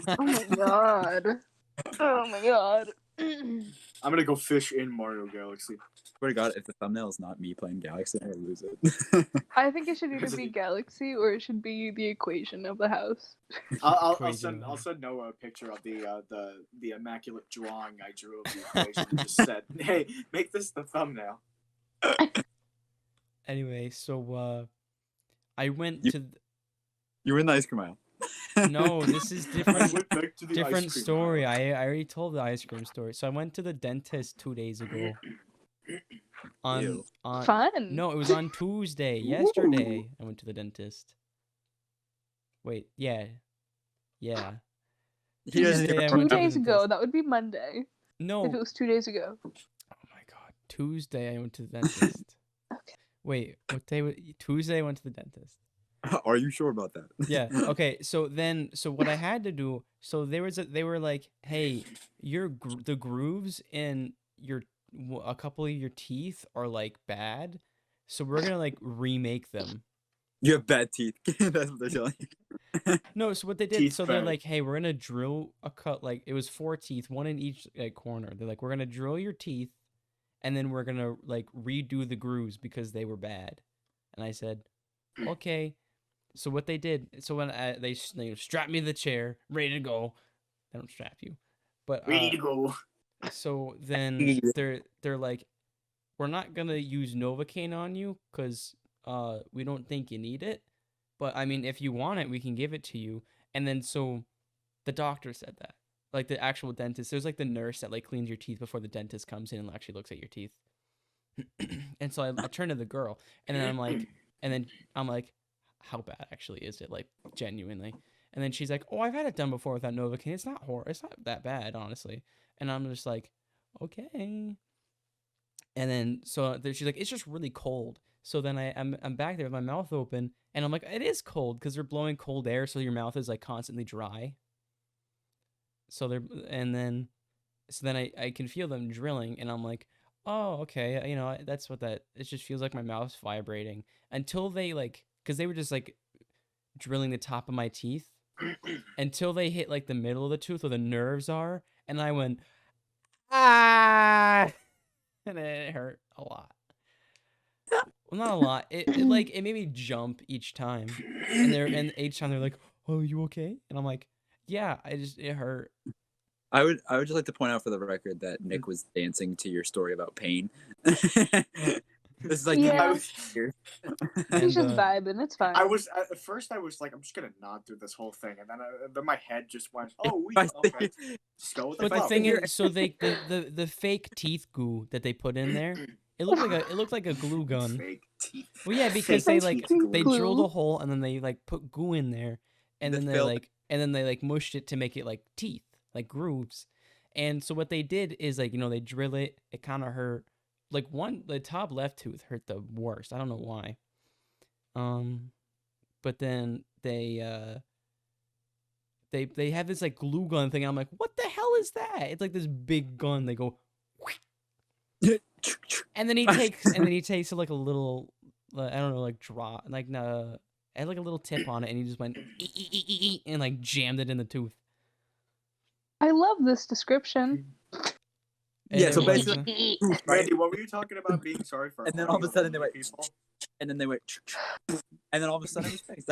Oh my god. Oh my god. I'm gonna go fish in Mario Galaxy. Swear to God, if the thumbnail is not me playing Galaxy, I lose it. I think it should either be Galaxy or it should be the equation of the house. I'll Equation. send Noah a picture of the immaculate drawing I drew of the equation and just said, "Hey, make this the thumbnail." Anyway, so I went You- to. You were in the ice cream aisle. No, this is I different. went back to the ice Different cream story. aisle. I already told the ice cream story. So I went to the dentist 2 days ago. Ew. Fun. No, it was on Tuesday. Yesterday, I went to the dentist. Wait, yeah. He doesn't Tuesday, I even went Two to the days ago. dentist. That would be Monday. No. If it was 2 days ago. Oh my god. Tuesday, I went to the dentist. Okay. Wait, what day? Tuesday, I went to the dentist. Are you sure about that? Yeah. Okay. So what I had to do. So they were like, hey, the grooves in a couple of your teeth are like bad, so we're gonna like remake them. You have bad teeth. That's what they're telling you. No. So what they did. Teeth So they're bad. like, hey, we're gonna drill a cut. Like it was 4 teeth, one in each like corner. They're like, we're gonna drill your teeth, and then we're gonna like redo the grooves because they were bad. And I said, okay. So what they did, so when they strapped me to the chair, ready to go. They don't strap you, but Ready to go. so then they're like, we're not gonna use Novocaine on you because we don't think you need it, but I mean if you want it, we can give it to you. And then so the doctor said that, like the actual dentist, there's like the nurse that like cleans your teeth before the dentist comes in and actually looks at your teeth. And so I turned to the girl, and then I'm like, how bad actually is it, like genuinely? And then she's like, oh, I've had it done before without Novocaine. It's not that bad, honestly. And I'm just like, okay. And then so she's like, it's just really cold. So then I'm back there with my mouth open, and I'm like, it is cold because they're blowing cold air, so your mouth is like constantly dry. So then I can feel them drilling, and I'm like, oh, okay, that's what it just feels like my mouth's vibrating until they like, because they were just like drilling the top of my teeth until they hit like the middle of the tooth where the nerves are, and I went, ah, and it hurt a lot. Well, not a lot. It made me jump each time, and each time they're like, oh, you okay? And I'm like, yeah, it hurt. I would just like to point out for the record that Nick was dancing to your story about pain. This is like Yeah. And, He's just vibing. It's fine. At first I was like, I'm just gonna nod through this whole thing, and then my head just went, oh, okay. Just go with the But the flow. thing is, so the fake teeth goo that they put in there, it looked like a glue gun. Fake teeth. Well, yeah, because Fake they like teeth they glue. drilled a hole and then they like put goo in there, and The then they filled- like mushed it to make it like teeth, like grooves. And so what they did is like, they drill it. It kind of hurt. Like the top left tooth hurt the worst. I don't know why. But then they have this like glue gun thing. And I'm like, what the hell is that? It's like this big gun. They go, and then he takes like a little, I don't know, like draw, like had like a little tip on it, and he just went and like jammed it in the tooth. I love this description. And Yeah, it so was- basically, Randy, what were you talking about being sorry for? And then all of a sudden they went, people? and then they went, and then all of a sudden it was fixed.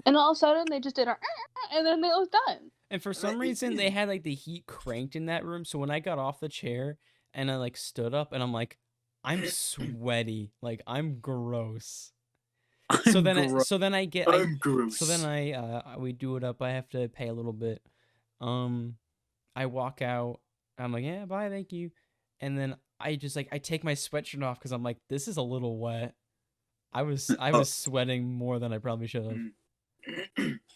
And all of a sudden they just did and then it was done. And for some reason, they had like the heat cranked in that room. So when I got off the chair and I like stood up, and I'm like, I'm sweaty, like I'm gross. So then I get, I'm gross. so then we do it up. I have to pay a little bit. I walk out. I'm like, yeah, bye, thank you. And then I just like, I take my sweatshirt off because I'm like, this is a little wet. I was sweating more than I probably should have.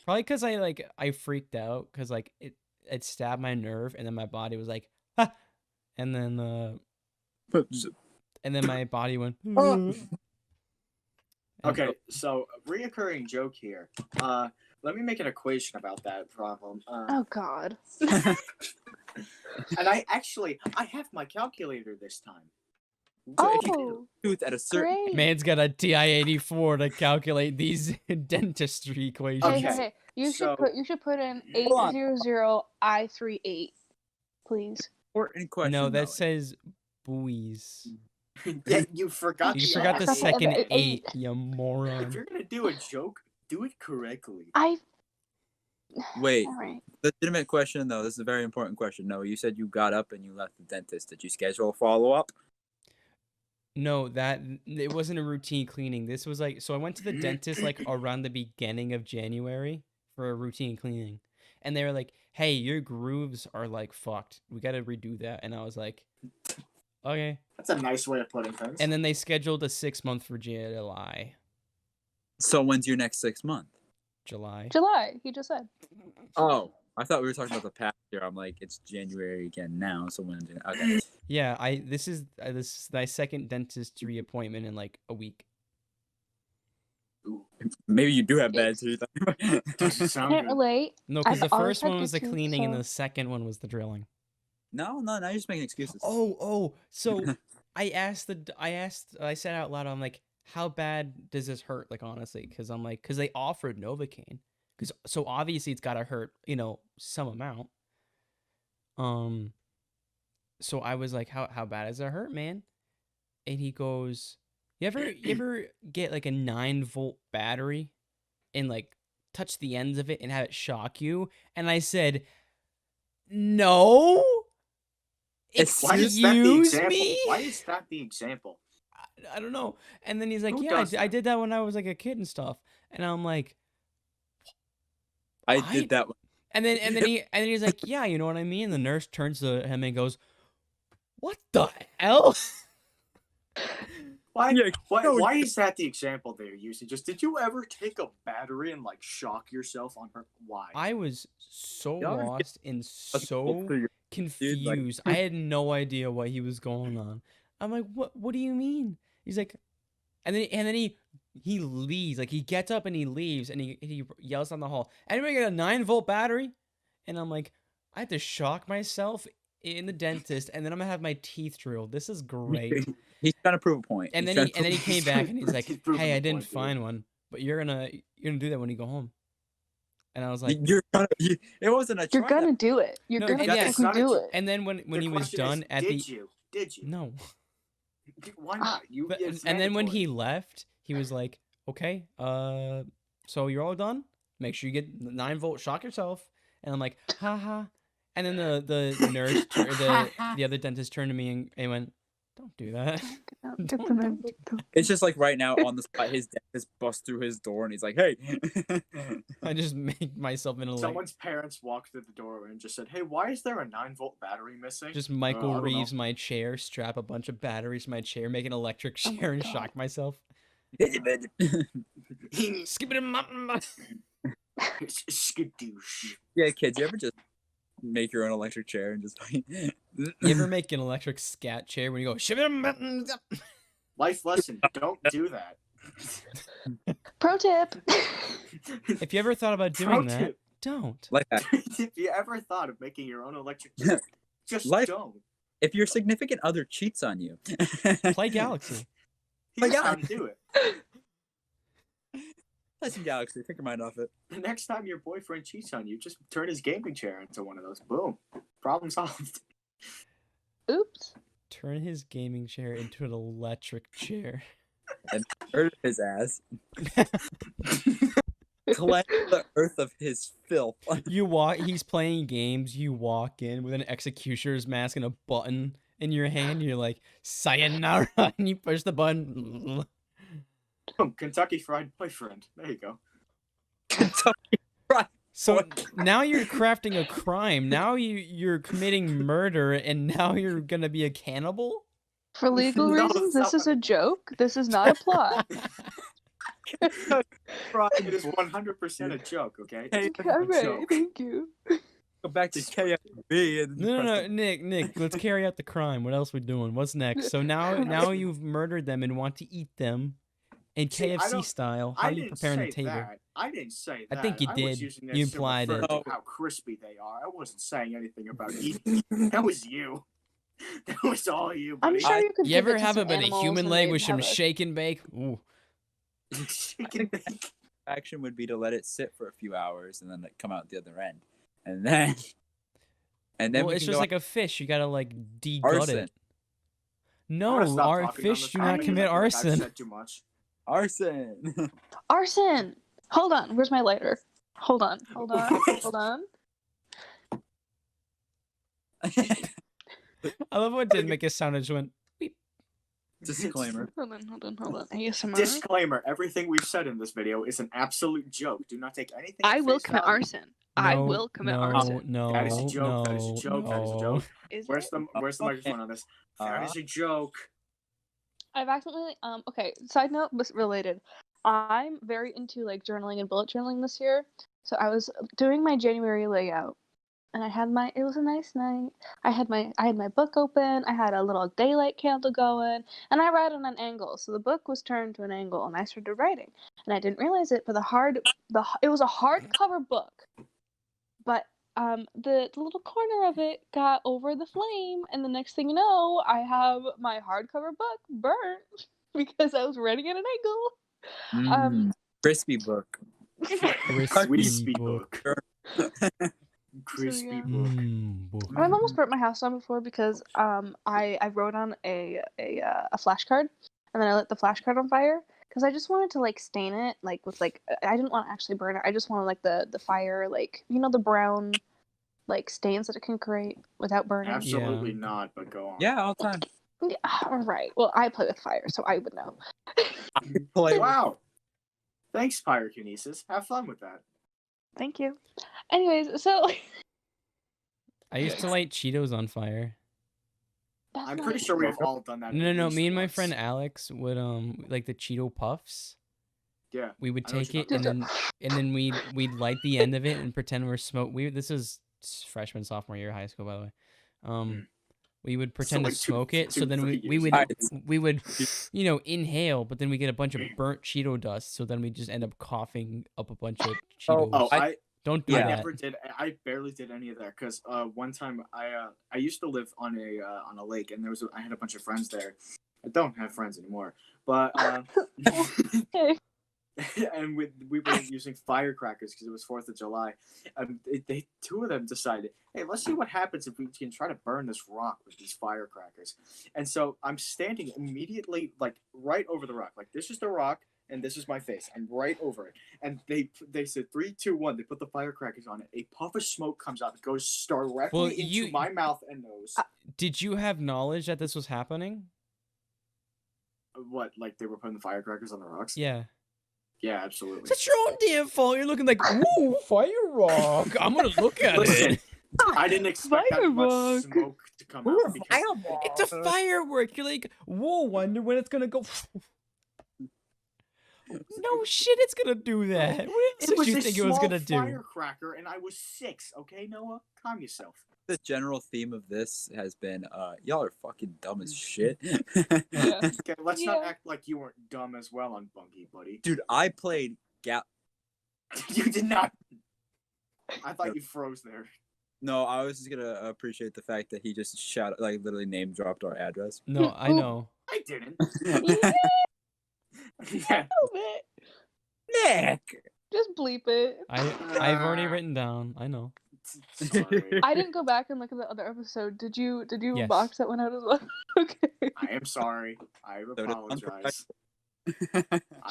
Probably because I freaked out because like it stabbed my nerve, and then my body was like, ha! And then my body went. Okay, so reoccurring joke here. Let me make an equation about that problem. Oh God. And I have my calculator this time. So if you Oh, tooth at a certain great. Man's got a TI-84 to calculate these dentistry equations. Hey, Okay, hey, hey. You so- should put in Hold on. 800I38, please. important question. No, that though. says buoys. Yeah, you forgot. You the forgot the Forgot the second other eight, eight. you If moron. you're gonna do a joke, do it correctly. Wait, All right. legitimate question though. This is a very important question. No, you said you got up and you left the dentist. Did you schedule a follow up? No, it wasn't a routine cleaning. This was like, so I went to the dentist like around the beginning of January for a routine cleaning. And they were like, hey, your grooves are like fucked. We got to redo that. And I was like, okay. That's a nice way of putting things. And then they scheduled a 6-month for July. So when's your next 6 month? July. July. He just said. Oh, I thought we were talking about the past year. I'm like, it's January again now. So when's it? Okay. Yeah, this is my second dentistry appointment in like a week. Ooh, Maybe you do have bad teeth. doesn't sound Can't good. relate. No, because I've the always first had one good was the teeth, cleaning and so- the second one was the drilling. No, now you're just making excuses. Oh, so I said out loud, I'm like, how bad does this hurt? Like, honestly, because I'm like, because they offered Novocaine. So obviously it's got to hurt, some amount. So I was like, how bad does it hurt, man? And he goes, you ever get like a 9-volt battery and like touch the ends of it and have it shock you? And I said, no. Why is that the Excuse example? me? Why is that the example? I don't know. And then he's like, Who yeah, does I that? did that when I was like a kid and stuff. And I'm like, I what? did that one. And then he's like, yeah, you know what I mean? The nurse turns to him and goes, what the hell? Why? Yeah, no, Why is that the example they're using? Just did you ever take a battery and like shock yourself on her? Why? I was so Y'all are lost and That's so for your- confused. I had no idea what he was going on. I'm like, what do you mean? He's like, and then he leaves. Like, he gets up and he leaves and he yells down the hall, anybody got a 9-volt battery? And I'm like, I have to shock myself in the dentist and then I'm gonna have my teeth drilled. This is great. He's trying to prove a point. And He's then trying he to came back and he's like, He's proving hey, I the didn't point, dude. find one, but you're gonna do that when you go home. And I was like, You're gonna, it wasn't a You're try. gonna do it. You're No, gonna and yeah, it's fucking not a do ju- it. and then when The he was question done is, at did the you? Did you? no. Why not? You. But, It's and then when mandatory. he left, he was like, okay, so you're all done? Make sure you get the 9-volt, shock yourself. And I'm like, haha. And then the nurse, the other dentist turned to me and went, don't do that. Get the name. It's just like right now on the spot, his dentist busts through his door and he's like, "Hey." I just make myself in a like, Someone's parents walked through the door and just said, "Hey, why is there a 9-volt battery missing?" just I Michael don't know. Reeves my chair, strap a bunch of batteries to my chair, make an electric Oh my chair and God. shock myself. Skip it, Skadoosh. Yeah, kids, you ever just make your own electric chair and just like You ever make an electric scat chair when you go, ship it? Life lesson: don't do that. Pro tip. If you ever thought about doing Pro that, tip. don't. like that? If you ever thought of making your own electric chair, just Life- don't. If your significant other cheats on you, Play Galaxy. Here's God. how to do it. play some Galaxy. Take your mind off it. The next time your boyfriend cheats on you, just turn his gaming chair into one of those. Boom. Problem solved. Oops. Turn his gaming chair into an electric chair. Hurt his ass. Collect the earth of his filth. He's playing games, you walk in with an executioner's mask and a button in your hand, you're like, sayonara, and you push the button. Boom. Kentucky Fried Boyfriend. There you go. So now you're crafting a crime. Now you're committing murder, and now you're gonna be a cannibal? For legal No, reasons, it's this is a joke. This is not a plot. It is 100% a joke, okay? Hey, It's All a right, joke. thank you. Go back to KFB and No, Nick, let's carry out the crime. What else we doing? What's next? So now you've murdered them and want to eat them in See, I KFC don't- style. How I are you didn't preparing the say table? that. I didn't say I that. think you was did. using You this to implied refer it. to how crispy they are. I wasn't saying anything about eating. That was you. That was all you. I'm buddy. sure you could. You give ever it to have some a animals human and leg they'd with some have a- shake and bake? Ooh. Chicken bacon. action would be to let it sit for a few hours and then like, come out the other end, and then And then Well, we it's can just go like a fish. You gotta like de-gut arson. it. I'm gonna No, stop our talking on fish this do topic not because commit I feel like I've arson. said too much. Arson. Arson. Hold on. Where's my lighter? Hold on. Hold on. Hold on. I love how it didn't make a sound. It just went. Beep. Disclaimer. Hold on. Hold on. Hold on. ASMR. Disclaimer: everything we've said in this video is an absolute joke. Do not take anything. I at will face commit value. arson. I will commit arson. No, That is a joke. That is a no, joke. That is a no. joke. Is Where's it? the microphone on this? That is a joke. I've accidentally okay, side note but related. I'm very into like journaling and bullet journaling this year. So I was doing my January layout and it was a nice night. I had my book open, I had a little daylight candle going, and I write on an angle. So the book was turned to an angle and I started writing. And I didn't realize it, but it was a hardcover book. But the little corner of it got over the flame, and the next thing you know, I have my hardcover book burnt because I was writing at an angle. Crispy book. Crispy book. Crispy yeah. book. I've almost burnt my house down before because I wrote on a flashcard, and then I lit the flashcard on fire because I just wanted to like stain it like with like I didn't want to actually burn it. I just wanted like the fire, like the brown like stains that it can create without burning. Absolutely not, but go on. Yeah, all the time. Yeah, all right. Well, I play with fire, so I would know. Wow. Thanks, pyrokinesis. Have fun with that. Thank you. Anyways, so I used to light Cheetos on fire. that's I'm not pretty sure we've all done that. No, at no. least Me and my once. friend Alex would like the Cheeto puffs. Yeah. We would I know what take you're it talking and then we'd light the end of it and pretend we're smoke. This is freshman sophomore year of high school, by the way. We would pretend like to smoke it, so then 3 we years would ago. we would inhale, but then we get a bunch of burnt Cheeto dust, so then we just end up coughing up a bunch of Cheetos. Oh, Don't do I that. never did. I barely did any of that because one time I used to live on a lake, and I had a bunch of friends there. I don't have friends anymore, but okay. and we were using firecrackers because it was 4th of July. Two of them decided, hey, let's see what happens if we can try to burn this rock with these firecrackers. And so I'm standing immediately like right over the rock, like this is the rock. And this is my face. I'm right over it. And they said 3, 2, 1. They put the firecrackers on it. A puff of smoke comes out. It goes directly into my mouth and nose. Did you have knowledge that this was happening? What? Like they were putting the firecrackers on the rocks? Yeah. Yeah, absolutely. It's your own damn fault. You're looking like, ooh, fire rock. I'm gonna look at it. I didn't expect that much smoke to come out. It's a firework. You're like, whoa, wonder when it's gonna go. No shit, it's gonna do that. What did you think it was gonna do? Firecracker, and I was 6. Okay, Noah, calm yourself. The general theme of this has been, y'all are fucking dumb as shit. Yeah. Okay, let's not act like you weren't dumb as well on Bungie, buddy. Dude, I played You did not. I thought you froze there. No, I was just gonna appreciate the fact that he just literally name dropped our address. No, I know. I didn't. Yeah. A little bit. Nick! Just bleep it. I've already written down. I know. Sorry. I didn't go back and look at the other episode. Did you Yes. box that one out as well? Okay. I am sorry. I apologize.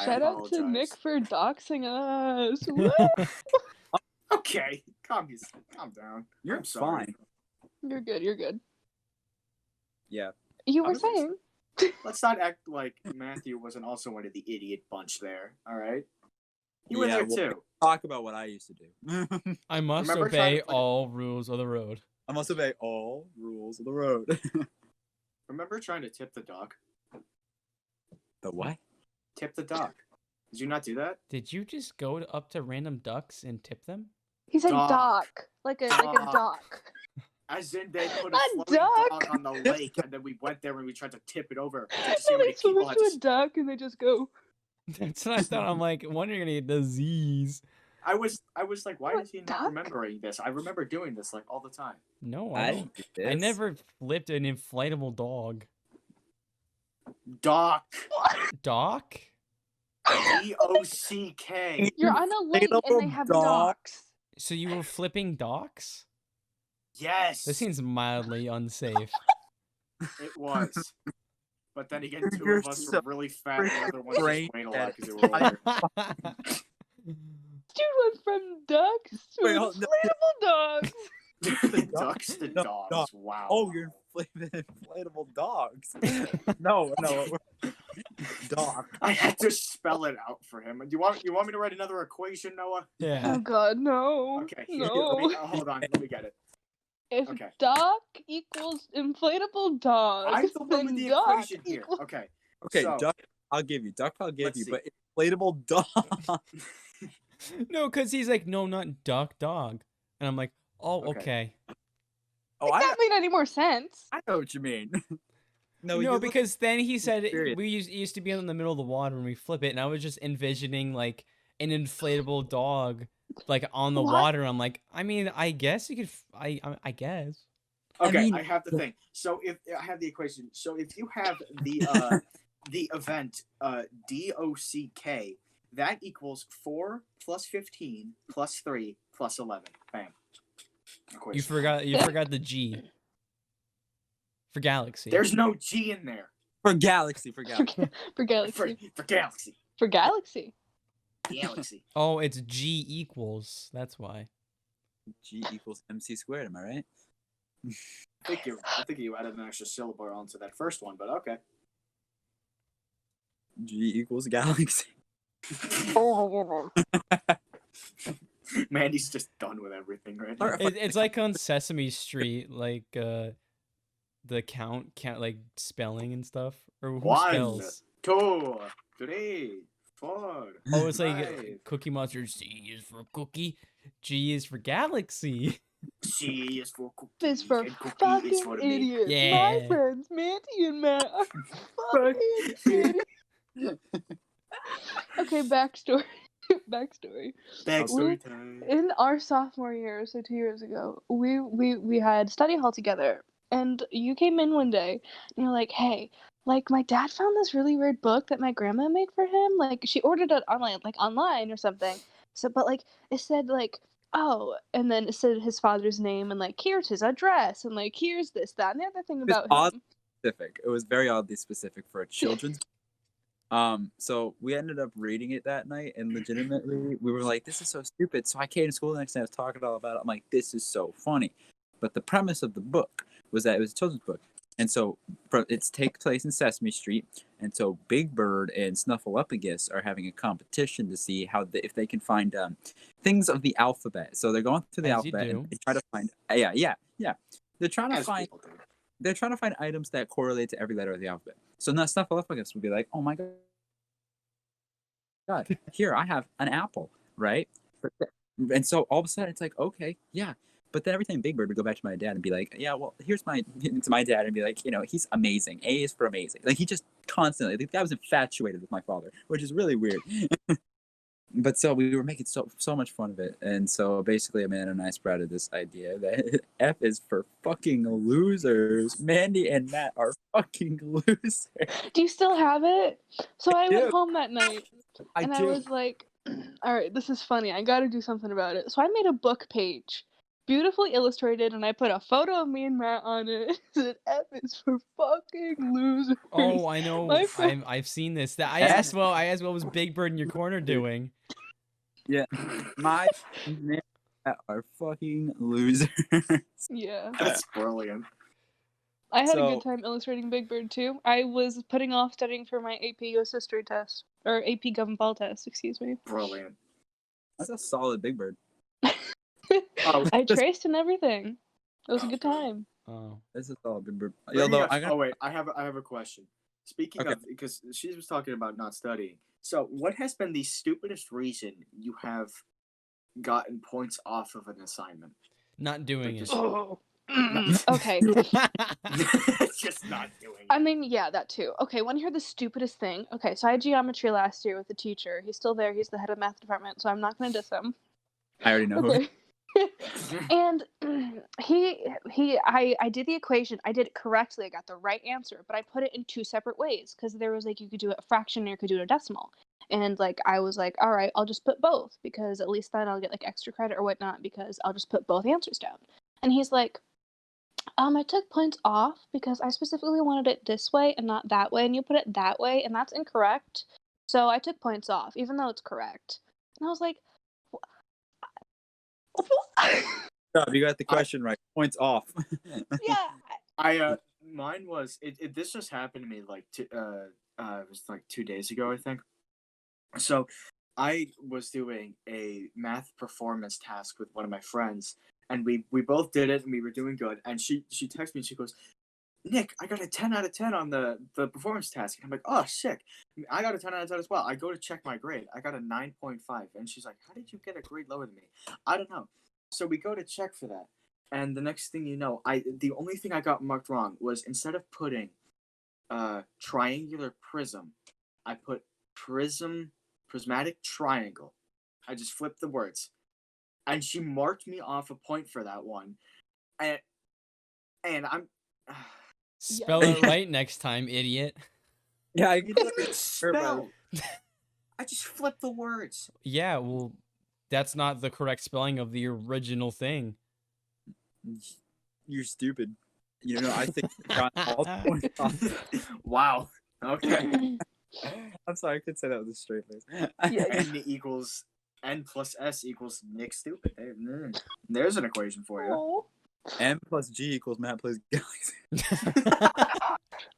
Shout out to Nick for doxing us. What? Okay, calm down. You're sorry. fine. You're good. You're good. Yeah. You I were was saying. Let's not act like Matthew wasn't also one of the idiot bunch there. All right. You were there too. Talk about what I used to do. I must Remember obey trying to put- all rules of the road. I must obey all rules of the road. Remember trying to tip the duck? The what? Tip the duck. Did you not do that? Did you just go up to random ducks and tip them? He said Dock. dock. Like a dock. As in they put A a floating duck. dock on the lake, and then we went there and we tried to tip it over to see how So many they swim people had into to. a duck and they just go. That's what I thought. I'm like, when are you gonna get disease? I was like, why What, is he not duck? remembering this? I remember doing this like all the time. No, I don't. did this. I never flipped an inflatable dog. Dock. Dock? DOCK. You're on a lake and they have docks. So you were flipping docks? Yes. This seems mildly unsafe. It was. But then again, two You're of us so were really fat, and the other ones brain just weighed a dead. lot because they were older. Dude went from ducks to Wait, hold- inflatable dogs. Ducks to No, dogs. no. Wow. Oh, you're inflatable dogs. No. Dog. I had to spell it out for him. Do you want me to write another equation, Noah? Yeah. Oh God, no. Okay. Here, No. hold on. Let me get it. If Okay. duck equals inflatable dogs, I'm the one with then the duck equation here. equals... Okay. Okay, So, duck. I'll give you duck. I'll give Let's you, see. but inflatable dog. No, because he's like, no, not duck, dog. And I'm like, oh, Okay. okay. Oh, Like, that made any more sense. I know what you mean. No, you look- because then he said Period. we used to be in the middle of the water when we flip it, and I was just envisioning like an inflatable dog like on the What? water. I'm like, I mean, I guess you could. I guess. okay, mean- I have the thing. So if I have the equation, so if you have the event DOCK, that equals 4 plus 15 plus 3 plus 11. Bam. Equation. You forgot the G for galaxy. There's no G in there. for Galaxy. For For Galaxy. Galaxy. For Galaxy. Galaxy. Oh, it's G equals. That's why. G equals MC squared. Am I right? I think you added an extra syllable onto that first one, but okay. G equals Galaxy. Oh, Mandy's just done with everything right now. It's like on Sesame Street, like the count like spelling and stuff, or who 1, spells. 2, 3, 4. Oh, it's like 5. Cookie Monster. C is for cookie, G is for galaxy. C is for cookie. this for and cookie fucking is for me. idiots. My Yeah. friends, Mandy and Matt, are fucking idiots. Okay, backstory. Backstory. Backstory time. In our sophomore year, so 2 years ago, we had study hall together, and you came in one day, and you're like, "Hey, like my dad found this really weird book that my grandma made for him. Like she ordered it online or something. So, but like it said like." Oh, and then it said his father's name and like here's his address and like here's this, that, and the other thing about odd. him. Specific. It was very oddly specific for a children's. So we ended up reading it that night, and legitimately we were like, "This is so stupid." So I came to school the next day. I was talking all about it. I'm like, "This is so funny," but the premise of the book was that it was a children's book, and so it takes place in Sesame Street, and so Big Bird and Snuffleupagus are having a competition to see if they can find things of the alphabet. So they're going through the As you alphabet do. and they try to find yeah. They're trying to As find. people do. They're trying to find items that correlate to every letter of the alphabet. So now Snuffleupagus would be like, "Oh my god, here I have an apple, right?" And so all of a sudden it's like, okay, yeah. But then every time Big Bird would go back to my dad and be like, "Yeah, well, here's to my dad," and be like, he's amazing. A is for amazing. Like he just constantly, the guy was infatuated with my father, which is really weird. But so we were making so much fun of it, and so basically Amanda and I sprouted this idea that F is for fucking losers. Mandy and Matt are fucking losers. Do you still have it? So I do. went home that night I and do. I was like, all right, this is funny. I gotta do something about it. So I made a book page, beautifully illustrated, and I put a photo of me and Matt on it. It said, F is for fucking losers. Oh, I know. My friend- I've seen this. That I Yes. asked. Well, what was Big Bird in your corner doing? Yeah, my men are fucking losers. Yeah. That's brilliant. I had a So- good time illustrating Big Bird too. I was putting off studying for my AP US History test. Or AP Gov and Pol test, excuse me. Brilliant. That's a solid Big Bird. Oh, I traced and everything. It was a good time. Oh, This is a solid Big Bird. bringing Although us- I got wait, I have a question. Speaking Okay. of, because she was talking about not studying. So, what has been the stupidest reason you have gotten points off of an assignment? not doing it. Just- Oh. Okay. Just not doing I it. mean, yeah, that too. Okay, want to hear the stupidest thing? Okay, so I had geometry last year with the teacher. He's still there. He's the head of the math department, so I'm not going to diss him. I already know who. Okay. And I did the equation. I did it correctly. I got the right answer, but I put it in two separate ways because there was like you could do a fraction or you could do it a decimal. And like I was like, all right, I'll just put both because at least then I'll get like extra credit or whatnot because I'll just put both answers down. And he's like, I took points off because I specifically wanted it this way and not that way, and you put it that way, and that's incorrect. So I took points off, even though it's correct. And I was like, You got the question right. Points off. yeah. Mine was this just happened to me like it was like 2 days ago, I think. So I was doing a math performance task with one of my friends, and we both did it, and we were doing good. And she texted me, and she goes, Nick, I got a 10 out of 10 on the performance task. And I'm like, oh, sick. I got a 10 out of 10 as well. I go to check my grade. I got a 9.5. And she's like, how did you get a grade lower than me? I don't know. So we go to check for that. And the next thing you know, the only thing I got marked wrong was instead of putting triangular prism, I put prismatic triangle. I just flipped the words. And she marked me off a point for that one. And I'm... Spell it right next time, idiot. Yeah, I What do you mean spell? I just flipped the words. Yeah, well, that's not the correct spelling of the original thing. You're stupid. You know, I think you got all points off. Wow. Okay. I'm sorry, I could say that with a straight face. N plus S equals Nick stupid. There's an equation for you. Oh. M plus G equals Matt plays Galaxy.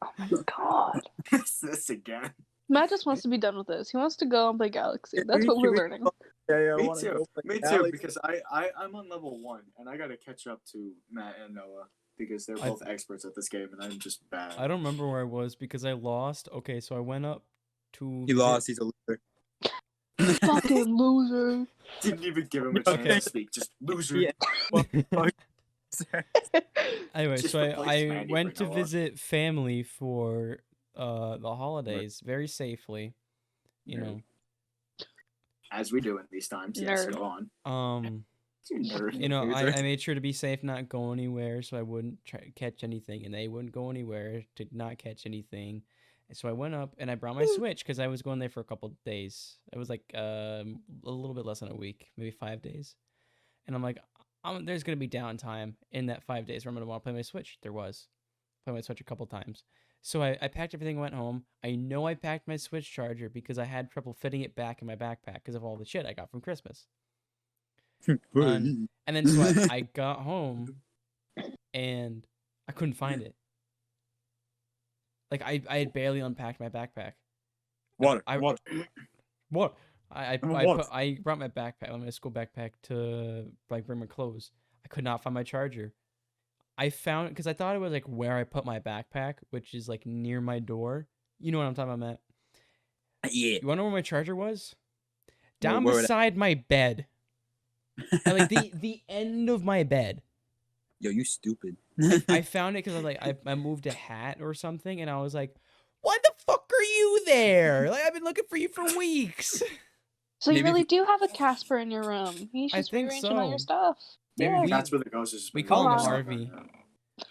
Oh my god. This again. Matt just wants to be done with this. He wants to go and play Galaxy. That's what we're learning. Yeah, Me too. Me too, because I'm on level 1, and I gotta catch up to Matt and Noah, because they're both experts at this game, and I'm just bad. I don't remember where I was because I lost. Okay, so I went up to... He lost, he's a loser. Fucking loser. Didn't even give him a chance to speak, just loser. Yeah. Anyway, Just so replace I Mandy went for to Noah. visit family for the holidays very safely, you know. As we do in these times, yes, Nerd. go on. You Nerd. know, I made sure to be safe, not go anywhere, so I wouldn't try to catch anything, and they wouldn't go anywhere to not catch anything. And so I went up and I brought my Switch because I was going there for a couple days. It was like a little bit less than a week, maybe 5 days. And I'm like, there's gonna be downtime in that 5 days where I'm gonna want to play my Switch. There was, play my Switch a couple times. So I packed everything, went home. I know I packed my Switch charger because I had trouble fitting it back in my backpack because of all the shit I got from Christmas. And then so I got home and I couldn't find it. Like I had barely unpacked my backpack. What? I brought my backpack, my school backpack, to like bring my clothes. I could not find my charger. I found it because I thought it was like where I put my backpack, which is like near my door. You know what I'm talking about, Matt? Yeah. You want to know where my charger was? Down Where would beside my bed. At, like the end of my bed. Yo, you stupid. I found it because I moved a hat or something, and I was like, "Why the fuck are you there? Like I've been looking for you for weeks." So you Maybe really do have a Casper in your room. He's I just think rearranging all your so. stuff. Maybe Yeah. that's where the ghost is. We call him Wow. Harvey.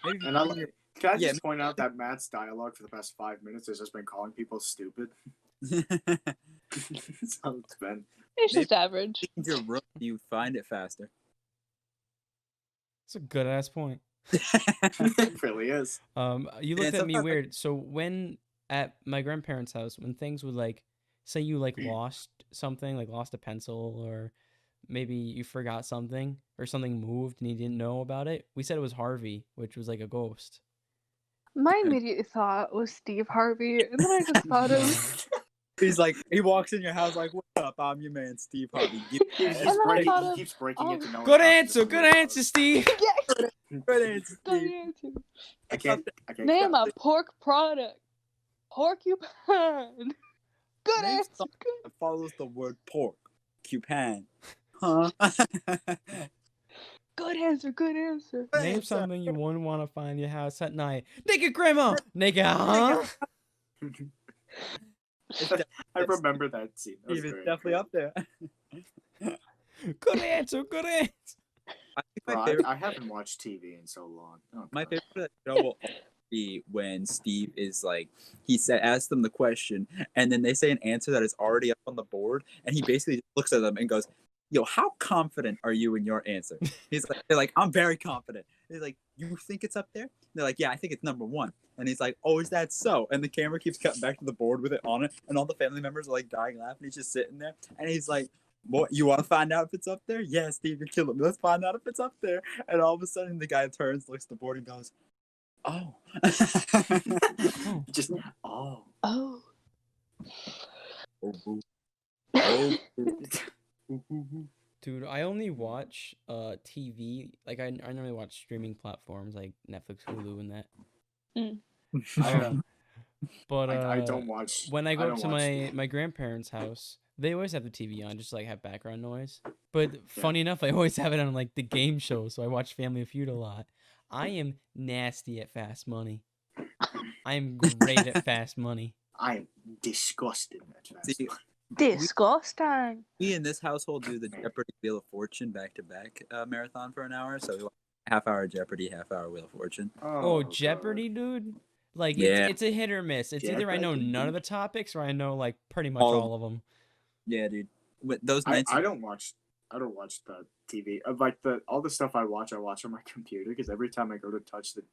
Maybe And can I Yeah, just point out that Matt's dialogue for the past 5 minutes has just been calling people stupid? That's how it's been. It's just average. your room, you find it faster. It's a good ass point. It really is. You looked at me weird. So when at my grandparents' house, when things would like, say you like lost something, like lost a pencil, or maybe you forgot something, or something moved and you didn't know about it, we said it was Harvey, which was like a ghost. My immediate thought was Steve Harvey, and then I just thought of. He's like, he walks in your house like, "What's up? I'm your man, Steve Harvey." He And then I thought of- keeps breaking into no Good answer, Steve. Good answer, Good Steve. answer. I can't Name a pork product. Porcupine. Good Name answer. something Good. that follows the word pork. Cupine. Huh? Good answer. Good answer. Name something you wouldn't want to find in your house at night. Naked grandma. Naked, huh? I remember that scene. That was Steve is great. definitely up there. Good answer. Good answer. I think Bro, my favorite, I haven't watched TV in so long. Oh, my God. favorite show will be when Steve is like, asks them the question, and then they say an answer that is already up on the board, and he basically just looks at them and goes, yo, how confident are you in your answer? They're like, I'm very confident. He's like, you think it's up there? They're like, yeah, I think it's number 1. And he's like, oh, is that so? And the camera keeps cutting back to the board with it on it, and all the family members are like dying laughing. He's just sitting there, and he's like, what, you want to find out if it's up there? Yeah, Steve, you're killing me. Let's find out if it's up there. And all of a sudden, the guy turns, looks at the board, and goes, oh. Just oh. Oh. Oh. Dude, I only watch TV. Like I normally watch streaming platforms like Netflix, Hulu, and that. But I don't watch. When I go up to my TV. grandparents' house, they always have the TV on, just to, like have background noise. But funny enough, I always have it on like the game show, so I watch Family Feud a lot. I am nasty at Fast Money. I am great at Fast Money. I am disgusted at Fast Money. Disgusting. We in this household do the Jeopardy Wheel of Fortune back-to-back marathon for an hour. So we watch half-hour Jeopardy, half-hour Wheel of Fortune. Oh, Jeopardy, dude! Like, Yeah. it's a hit or miss. It's either I know none of the topics or I know, like, pretty much all of them. Yeah, dude. With those I nights, don't watch the TV. Like all the stuff I watch on my computer, because every time I go to touch the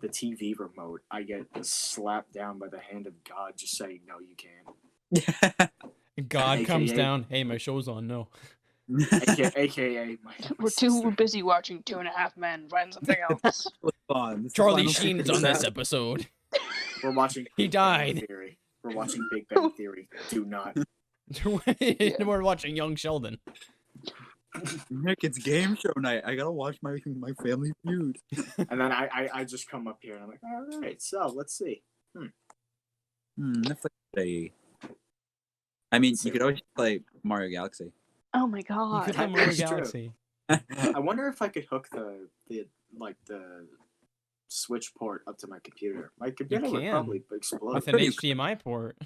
TV remote, I get slapped down by the hand of God, just saying no, you can't. God AKA comes down. Hey, my show's on. No. AKA We're too busy watching 2.5 Men. Find something else. Charlie Sheen is on this episode. We're watching. He died. Theory. We're watching Big Bang Theory. Do not. We're watching Young Sheldon. Nick, it's game show night. I gotta watch my Family Feud. And then I just come up here and I'm like, all right, so let's see. Netflix play. I mean, you could always play Mario Galaxy. Oh my You god. could play Mario That's true. Galaxy. I wonder if I could hook the Switch port up to my computer. My computer would can. probably explode. With an HDMI port.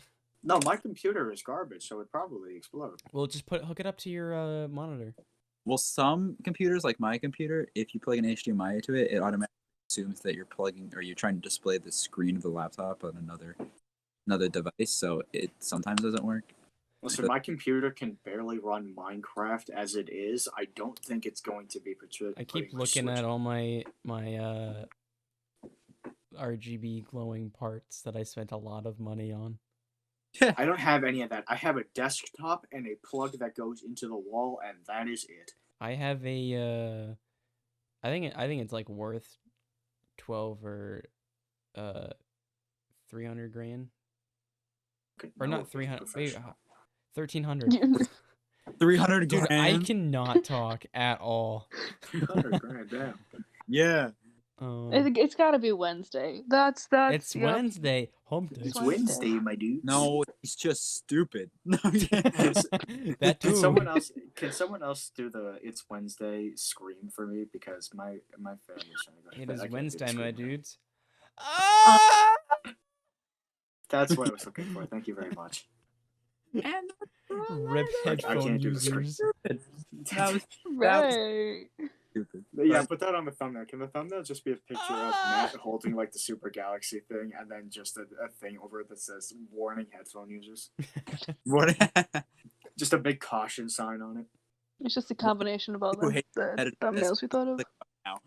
No, my computer is garbage, so it would probably explode. Well, just hook it up to your monitor. Well, some computers, like my computer, if you plug an HDMI to it, it automatically assumes that you're plugging or you're trying to display the screen of the laptop on another device, so it sometimes doesn't work. Listen, my computer can barely run Minecraft as it is. I don't think it's going to be I keep looking at all my RGB glowing parts that I spent a lot of money on. I don't have any of that. I have a desktop and a plug that goes into the wall, and that is it. I have a I think it's like worth 12 or 300 grand. Or No, not 300. Wait, professional. 1300. 300 Dude, grand. I cannot talk at all. 300 grand, damn. Yeah. It's got to be Wednesday. That's It's Wednesday. Hump day. It's Wednesday, my dude. No, he's just stupid. No, That too. Can someone else do the "It's Wednesday" scream for me, because my family's trying to go to It bed. is I can't do the Wednesday, my scream. dudes. That's what I was looking for. Thank you very much. And Rip I headphone can't do the scream. users. that was right. stupid. Yeah, put that on the thumbnail. Can the thumbnail just be a picture of Matt holding like the Super Galaxy thing, and then just a thing over it that says "Warning Headphone Users"? What? Just a big caution sign on it. It's just a combination of all Who hates the editing thumbnails we thought of. Now.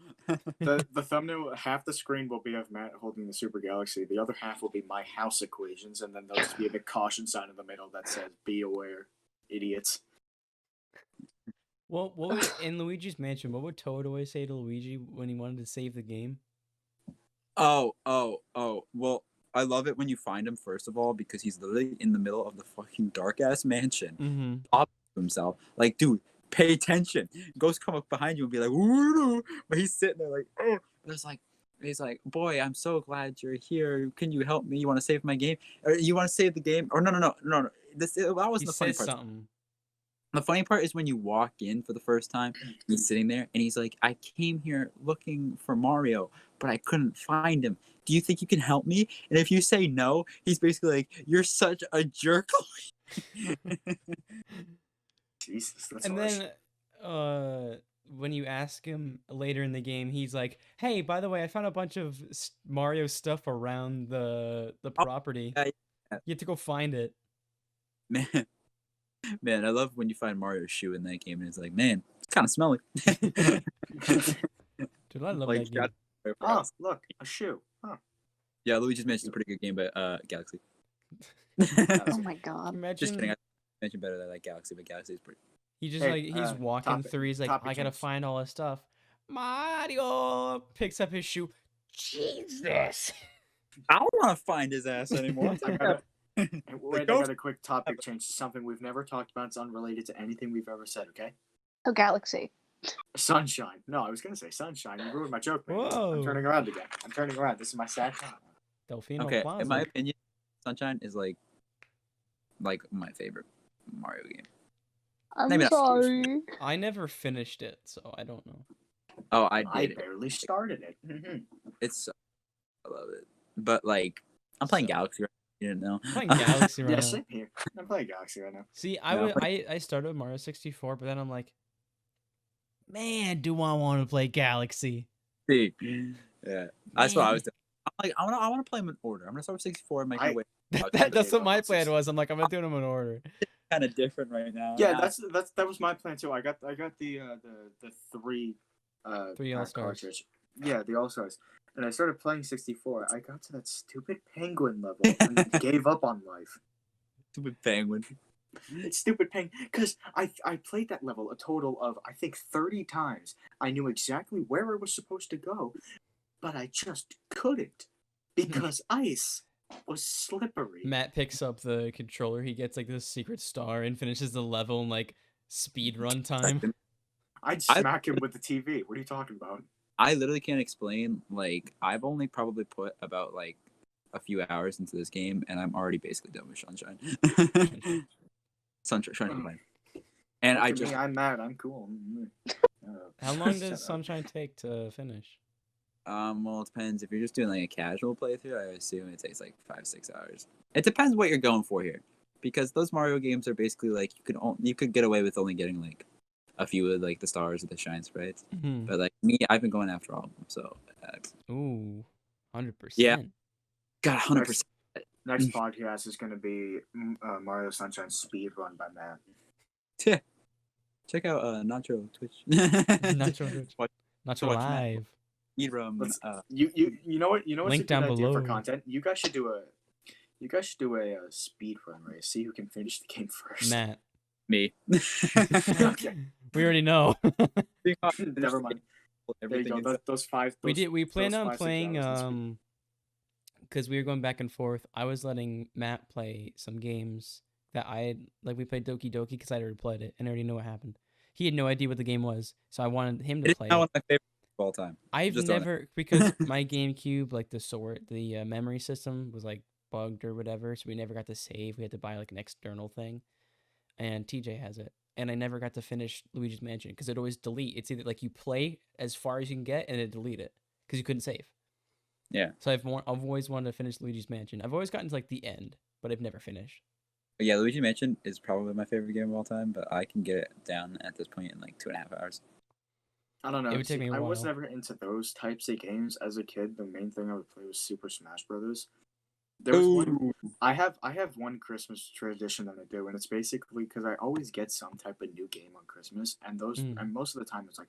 The thumbnail, half the screen will be of Matt holding the Super Galaxy. The other half will be my house equations, and then there'll just be a big caution sign in the middle that says "Be aware, idiots." Well, what would, in Luigi's Mansion, what would Toad always say to Luigi when he wanted to save the game? Oh. Well, I love it when you find him, first of all, because he's literally in the middle of the fucking dark-ass mansion. Mm-hmm. Up himself. Like, dude, pay attention. Ghosts come up behind you and be like, "Woo!" But he's sitting there like, oh. He's like, boy, I'm so glad you're here. Can you help me? You want to save my game? Or you want to save the game? Or no. That wasn't He the funny says part. something. The funny part is when you walk in for the first time, he's sitting there and he's like, I came here looking for Mario, but I couldn't find him. Do you think you can help me? And if you say no, he's basically like, you're such a jerk. Jesus, that's And harsh. then, when you ask him later in the game, he's like, "Hey, by the way, I found a bunch of Mario stuff around the property. yeah. You have to go find it." Man, Man, I love when you find Mario's shoe in that game, and it's like, man, it's kind of smelly. Dude, I love Like, that game. Oh, look, a shoe. Huh. yeah, Luigi's Mansion is a pretty good game, but Galaxy. Oh my god. Just kidding. Imagine I mentioned better than like Galaxy, but Galaxy is pretty. he just Hey, like he's walking topic- through. He's like, topic I gotta change. find all his stuff. Mario picks up his shoe. Jesus. I don't want to find his ass anymore. I got Wait, I ghost- got a quick topic change to something we've never talked about. It's unrelated to anything we've ever said, okay? So Galaxy. Sunshine. No, I was going to say sunshine. You ruined my joke, man. Whoa. I'm turning around again. I'm turning around. This is my sad time. Delfino Okay, Plaza. in my opinion, Sunshine is like my favorite Mario game. I'm Maybe not. sorry. I never finished it, so I don't know. Oh, I I did. barely started it. Mhm. It's I love it, but like I'm playing So- Galaxy. Right now. You didn't know. I'm playing Galaxy right Yeah, now. same here. I'm playing Galaxy right now. See, No. I started with Mario 64, but then I'm like, man, do I want to play Galaxy? See, yeah, that's what I Man. was doing. I'm like, I want to play them in order. I'm gonna start with 64 and make my I- way. That's what gave my up on plan 60. was. I'm like, I'm gonna do them in order. Kind of different right now. Yeah, Nah. that was my plan too. I got the three Three pack All-Stars. cartridge. Yeah, the All Stars. And I started playing 64. I got to that stupid penguin level and gave up on life. Stupid penguin. It's stupid penguin because I played that level a total of I think 30 times. I knew exactly where I was supposed to go, but I just couldn't because ice was slippery. Matt picks up the controller. He gets like this secret star and finishes the level in like speed run time. I'd smack him with the TV. What are you talking about? I literally can't explain. Like, I've only probably put about like a few hours into this game, and I'm already basically done with Sunshine. Sunshine, and Look I at just me, I'm mad. I'm cool. How long Shut does up. Sunshine take to finish? well, it depends. If you're just doing like a casual playthrough, I assume it takes like 5-6 hours. It depends what you're going for here, because those Mario games are basically like you could get away with only getting like a few of like the stars or the shine sprites. Mhm. But like me, I've been going after all of them. So, Ooh, 100%. Yeah. got 100%. Next podcast is going to be Mario Sunshine speed run by Matt. Check out Nacho Twitch. Nacho Twitch. Watch Nacho watch Matt. Live. Speedrun. Let's- You know what's Link a good down idea for below. content? You guys should do a speed run race. See who can finish the game first. Matt. Me. Okay. We already know. Never mind. There you go. Those five. We planned those on 5, 6 playing hours in speed. because we were going back and forth. I was letting Matt play some games that I had, like we played Doki Doki because I already played it and I already knew what happened. He had no idea what the game was, so I wanted him to It's play not one it. of my favorites of all time. I've just on it. never because my GameCube, like the memory system was like bugged or whatever, so we never got to save. We had to buy like an external thing, and TJ has it, and I never got to finish Luigi's Mansion because it always delete. It's either like you play as far as you can get and it delete it because you couldn't save. Yeah. So I've always wanted to finish Luigi's Mansion. I've always gotten to like the end, but I've never finished. But yeah, Luigi Mansion is probably my favorite game of all time, but I can get it down at this point in like 2.5 hours. I don't know. It would take me a I was while. never into those types of games as a kid. The main thing I would play was Super Smash Brothers. There was one. I have one Christmas tradition that I do, and it's basically because I always get some type of new game on Christmas, and those and most of the time it's like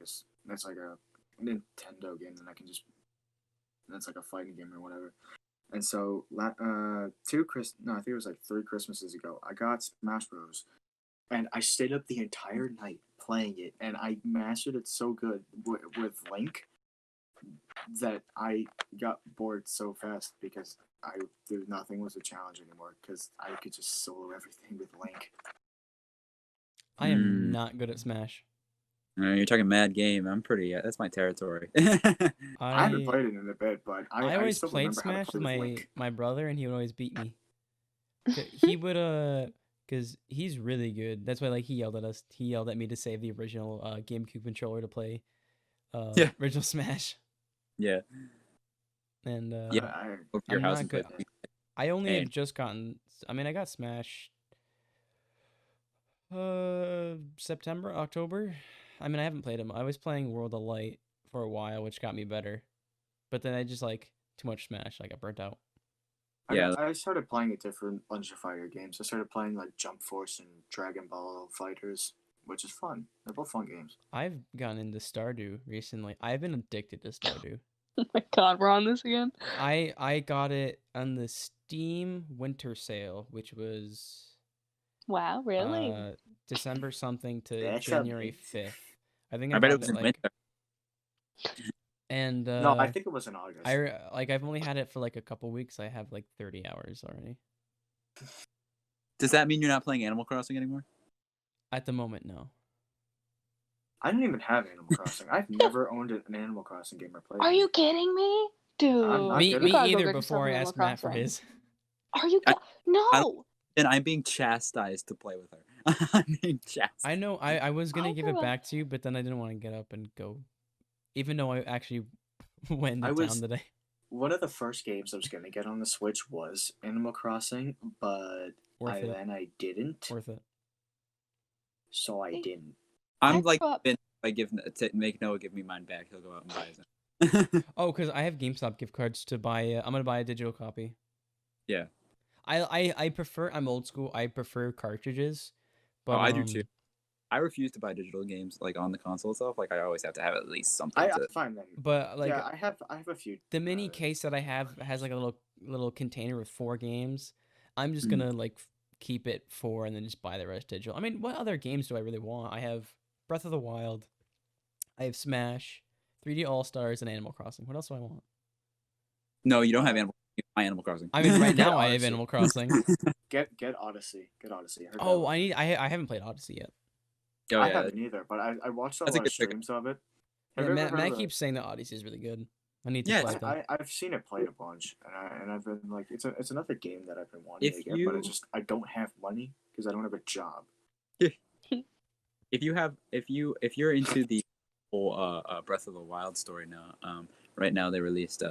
a Nintendo game that I can just that's like a fighting game or whatever. And so I think it was like 3 Christmases ago, I got Smash Bros. And I stayed up the entire night playing it, and I mastered it so good with Link that I got bored so fast because nothing was a challenge anymore because I could just solo everything with Link. I am not good at Smash. You're talking mad game. I'm pretty. That's my territory. I haven't played it in a bit, but I always still played remember how to Smash play with Link. my brother, and he would always beat me. He would because he's really good. That's why like he yelled at us. He yelled at me to save the original GameCube controller to play original Smash. Yeah. And Yeah. Over to your I'm house not and good. play. I only Hey. have just gotten. I mean, I got Smash. September, October. I mean, I haven't played them. I was playing World of Light for a while, which got me better, but then I just like too much Smash. I got burnt out. Yeah. I started playing a different bunch of fighter games. I started playing like Jump Force and Dragon Ball Fighters, which is fun. They're both fun games. I've gotten into Stardew recently. I've been addicted to Stardew. Oh my god, we're on this again. I got it on the Steam winter sale, which was Wow, really? December something to That's January amazing. 5th. I think I I bet it bought was it in like winter. and No, I think it was in August. I've only had it for like a couple weeks. I have like 30 hours already. Does that mean you're not playing Animal Crossing anymore? At the moment, no. I didn't even have Animal Crossing. I've never owned an Animal Crossing game or played. Are one. you kidding me? Dude. I'm not Me kidding. You gotta go either get yourself before I an Animal asked Matt for Crossing. his. Are you I don't- No! And I'm being chastised to play with her. I'm being chastised. I know I was gonna I give it grew up- back to you, but then I didn't want to get up and go, even though I actually went I to town was- today. One of the first games I was gonna get on the Switch was Animal Crossing, but Worth it. then I didn't, Worth it. so I See? didn't. I'm I like, grew up- I make Noah give me mine back. He'll go out and buy it. Oh, because I have GameStop gift cards to buy. I'm gonna buy a digital copy. Yeah. I prefer. I'm old school. I prefer cartridges. But I do too. I refuse to buy digital games like on the console itself. Like I always have to have at least something I to. find them. But like Yeah, I have a few. the mini case that I have has like a little container with 4 games. I'm just Mm. gonna like keep it 4 and then just buy the rest digital. I mean, what other games do I really want? I have Breath of the Wild. I have Smash, 3D All Stars, and Animal Crossing. What else do I want? No, you don't have Animal Crossing. I mean, right Get now I have Odyssey. Animal Crossing. Get Odyssey. Get Odyssey. I heard that Oh, one. I haven't played Odyssey yet. Oh, I yeah. haven't either, but I watched a That's a lot of good pick. streams of it. Yeah, Have you ever Matt, heard Matt of keeps saying that Odyssey is really good. I need to Yeah, play it though. I've seen it played a bunch, and I've been like, it's another game that I've been wanting If to get, but it's just I don't have money because I don't have a job. If you're into the whole Breath of the Wild story now, right now they released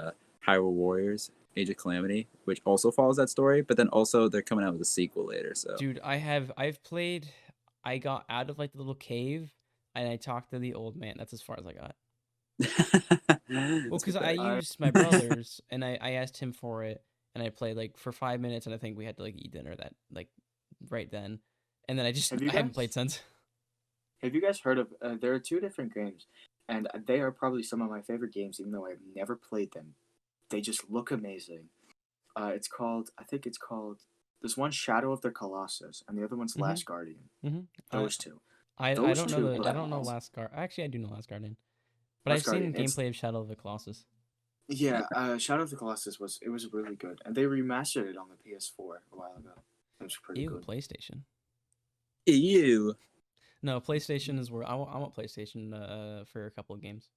Hyrule Warriors: Age of Calamity, which also follows that story, but then also they're coming out with a sequel later. So Dude, I've played. I got out of like the little cave and I talked to the old man. That's as far as I got. Well, because I used my brother's and I asked him for it and I played like for 5 minutes and I think we had to like eat dinner that like right then, and then I Have you haven't guys- played since. Have you guys heard of? There are two different games, and they are probably some of my favorite games, even though I've never played them. They just look amazing. It's called. I think it's called. There's one Shadow of the Colossus, and the other one's Mhm. Last Guardian. Mm-hmm. Those two. I Those don't know two the I look don't know awesome. Last Guard. Actually, I do know Last Guardian, but Last I've seen Guardian, it's- gameplay of Shadow of the Colossus. Yeah, Shadow of the Colossus was really good, and they remastered it on the PS4 a while ago. It was pretty Ew, good. PlayStation. Ew. No, PlayStation is where I want PlayStation for a couple of games.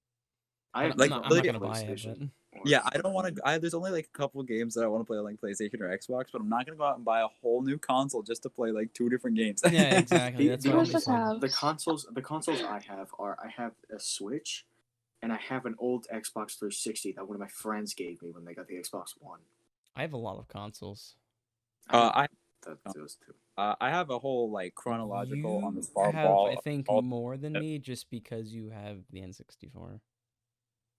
I But like, I'm not look gonna at buy it. PlayStation. But Yeah, I don't want to. There's only like a couple of games that I want to play on like PlayStation or Xbox, but I'm not gonna go out and buy a whole new console just to play like 2 different games. yeah, exactly. The- That's the what I'm Where's only- this saying. house? The consoles I have are I have a Switch, and I have an old Xbox 360 that one of my friends gave me when they got the Xbox One. I have a lot of consoles. I Those two. I have a whole like chronological on You this far have, wall. I think, all- more than me just because you have the N64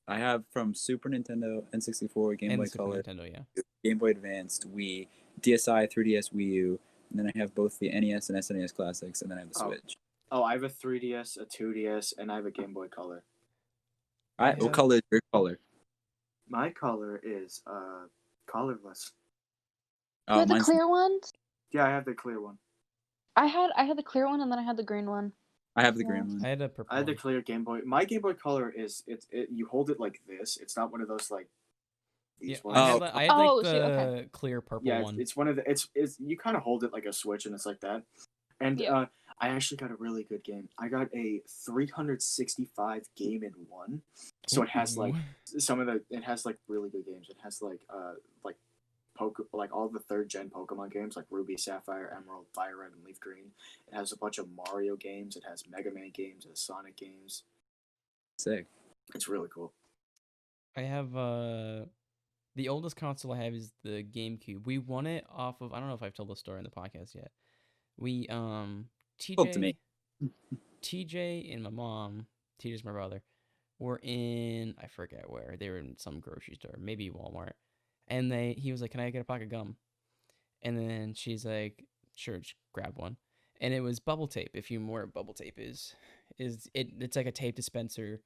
I have from Super Nintendo, N64, Game and Boy the Super Color, Nintendo. Yeah. Game Boy Advanced, Wii, DSi, 3DS, Wii U, and then I have both the NES and SNES classics, and then I have the Oh. Switch. Oh, I have a 3DS, a 2DS, and I have a Game Boy Color. All right, what Yeah. color is your color? My color is colorless. You had the Mine's- clear ones? Yeah, I have the clear one. I had the clear one and then I had the green one. I have the green one. I had a purple. I had the one. clear Game Boy. My Game Boy Color is you hold it like this. It's not one of those like Yeah, these ones. I had, Oh. like, I had Oh, like see, the okay. clear purple Yeah, one. it's one of the it's you kind of hold it like a Switch and it's like that. And Yeah. I actually got a really good game. I got a 365 game in one. So it has like Ooh. it has like really good games. It has like like all the 3rd gen Pokemon games like Ruby, Sapphire, Emerald, Fire Red, and Leaf Green. It has a bunch of Mario games. It has Mega Man games. It has Sonic games. Sick. It's really cool. I have the oldest console I have is the GameCube. We won it off of, I don't know if I've told the story in the podcast yet. We Told to me. TJ and my mom, TJ's my brother, were in, I forget where. They were in some grocery store, maybe Walmart. and he was like, "Can I get a pack of gum?" And then she's like, "Sure, just grab one." And it was bubble tape. If you know where bubble tape is it's like a tape dispenser.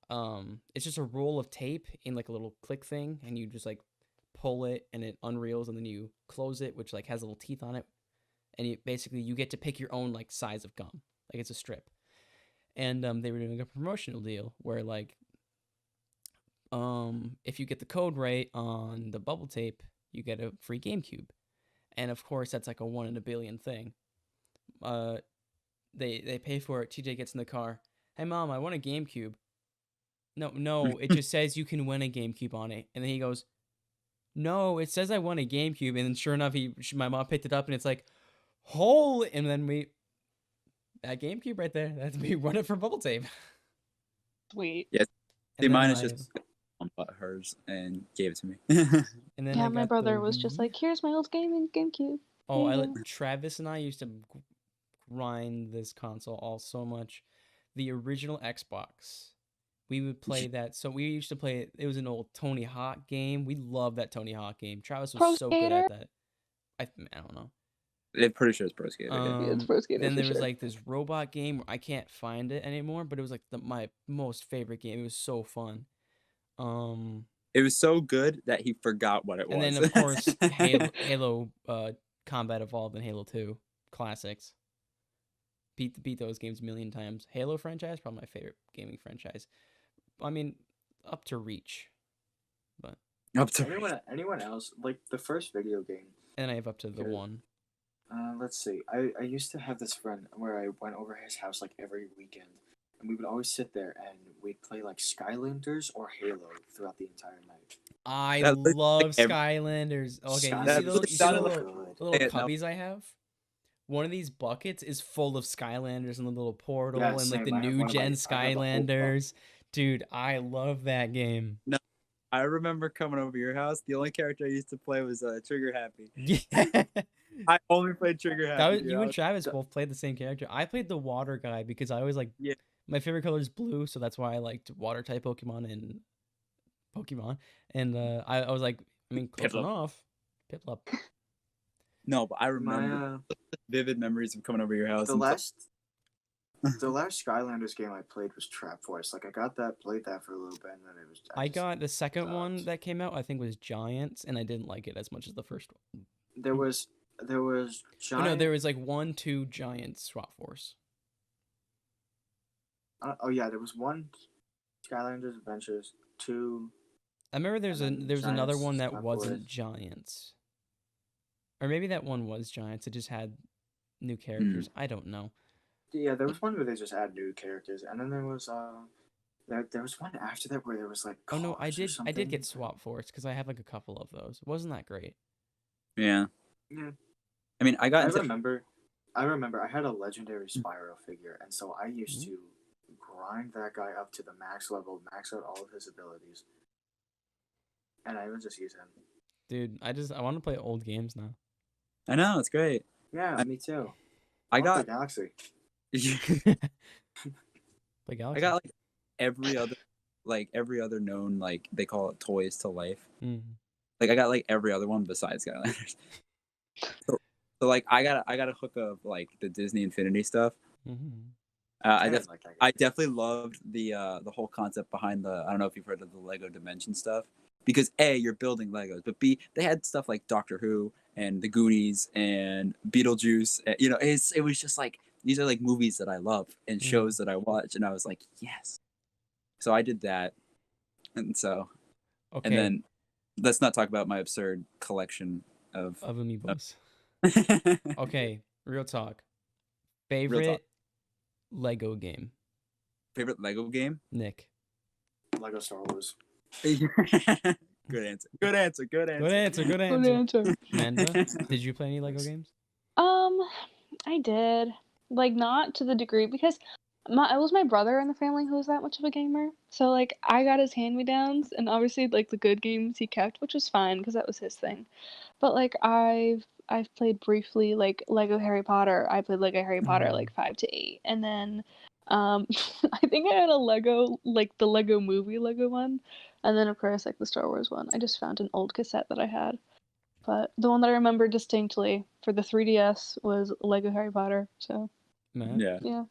It's just a roll of tape in like a little click thing, and you just like pull it, and it unreels, and then you close it, which like has little teeth on it, and you get to pick your own like size of gum, like it's a strip. And they were doing a promotional deal where like if you get the code right on the bubble tape, you get a free GameCube. And of course, that's like a 1 in a billion thing. They pay for it. TJ gets in the car. Hey, Mom, I want a GameCube. No, it just says you can win a GameCube on it. And then he goes, no, it says I won a GameCube. And then sure enough, my mom picked it up, and it's like, holy. And then that GameCube right there, that's me running for bubble tape. Sweet. Yeah. And See, then mine is just bought hers and gave it to me. And then Yeah, I my got brother the was just Wii. like, here's my old GameCube. Oh, There you go. Travis and I used to grind this console all so much. The original Xbox, we would play that. So we used to play it. It was an old Tony Hawk game. We loved that Tony Hawk game. Travis was Pro so good Skater? at that. I don't know. I'm pretty sure it's Pro Skater. Yeah. Yeah, it's Pro Skater Then for there was sure. like this robot game where I can't find it anymore, but it was like my most favorite game. It was so fun. It was so good that he forgot what it was. And then of course Halo Combat Evolved and Halo 2 classics. Beat those games a million times. Halo franchise, probably my favorite gaming franchise. I mean, up to Reach, but Up to anyone else like the first video game? and I have up to the Good. 1. Let's see. I used to have this friend where I went over his house like every weekend, and we would always sit there and we'd play like Skylanders or Halo throughout the entire night. I That looks love like every- Skylanders. Okay, you That see those, looks you see the sounded little, good. the little Hey, no. cubbies I have? One of these buckets is full of Skylanders and the little portal Yeah, and like same. the I have new one of gen my- I have a whole Skylanders. Dude, I love that game. I remember coming over to your house. The only character I used to play was Trigger Happy. Yeah. I only played Trigger Happy. That was, dude. you I and was- Travis both played the same character. I played the water guy because I always like Yeah. my favorite color is blue, so that's why I liked water type Pokemon and Pokemon. And I was like, I mean, close Piplup. enough. Piplup. No, but I remember My vivid memories of coming over to your house. the and last Skylanders game I played was Trap Force. Like I played that for a little bit, and then it was. I got the second one stopped. that came out, I think was Giants, and I didn't like it as much as the first one. There was Oh, Giant. no, there was like 1, 2 Giants Swap Force. Oh yeah, there was one Skylanders Adventures, 2. I remember there was And then another Giants one that Swap wasn't Force. Giants. Or maybe that one was Giants. It just had new characters. I don't know. Yeah, there was one where they just add new characters, and then there was there was one after that where there was like. Oh no, I cars or did get something. Swap Force because I have like a couple of those. It wasn't that great. yeah. Yeah. I mean, I got I into remember I had a legendary Spyro figure, and so I used to grind that guy up to the max level, max out all of his abilities, and I would just use him. Dude, I want to play old games now. I know, it's great. Yeah, me too. I want got the Galaxy. Play Galaxy. I got like every other known, like they call it toys to life. Mhm. Like I got like every other one besides Skylanders. so like I gotta hook up like the Disney Infinity stuff. Mhm. I didn't def- like that game. I definitely loved the whole concept behind I don't know if you've heard of the Lego Dimension stuff, because A, you're building Legos, but B, they had stuff like Doctor Who and the Goonies and Beetlejuice. And, it was just like, these are like movies that I love and shows that I watch, and I was like, yes. So I did that, and so Okay. and then let's not talk about my absurd collection of Amiibos. Okay, real talk. Favorite Lego game, favorite Lego game. Nick. Lego Star Wars. Good answer. Good answer. Good answer. Good answer. Good Good answer. answer. Amanda, did you play any Lego games? I did. Like, not to the degree, because it was my brother in the family who was that much of a gamer. So, like, I got his hand-me-downs, and obviously, like, the good games he kept, which was fine, because that was his thing. But, like, I've played briefly, like, Lego Harry Potter. I played Lego Harry Potter, like, 5 to 8. And then, I think I had a Lego, like, the Lego movie Lego one. And then, of course, like the Star Wars one, I just found an old cassette that I had. But the one that I remember distinctly for the 3DS was Lego Harry Potter. So, Matt? Yeah. yeah.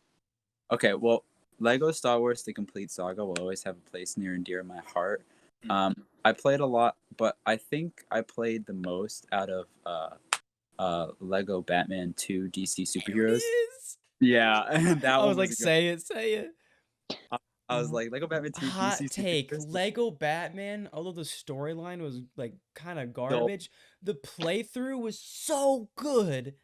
Okay, well, Lego Star Wars: The Complete Saga will always have a place near and dear in my heart. I played a lot, but I think I played the most out of Lego Batman 2 DC Superheroes. Yeah, and that I one was like, a good- say it. I was like, Lego Batman 2 Hot DC take. Superheroes. Lego Batman, although the storyline was like kind of garbage, the playthrough was so good.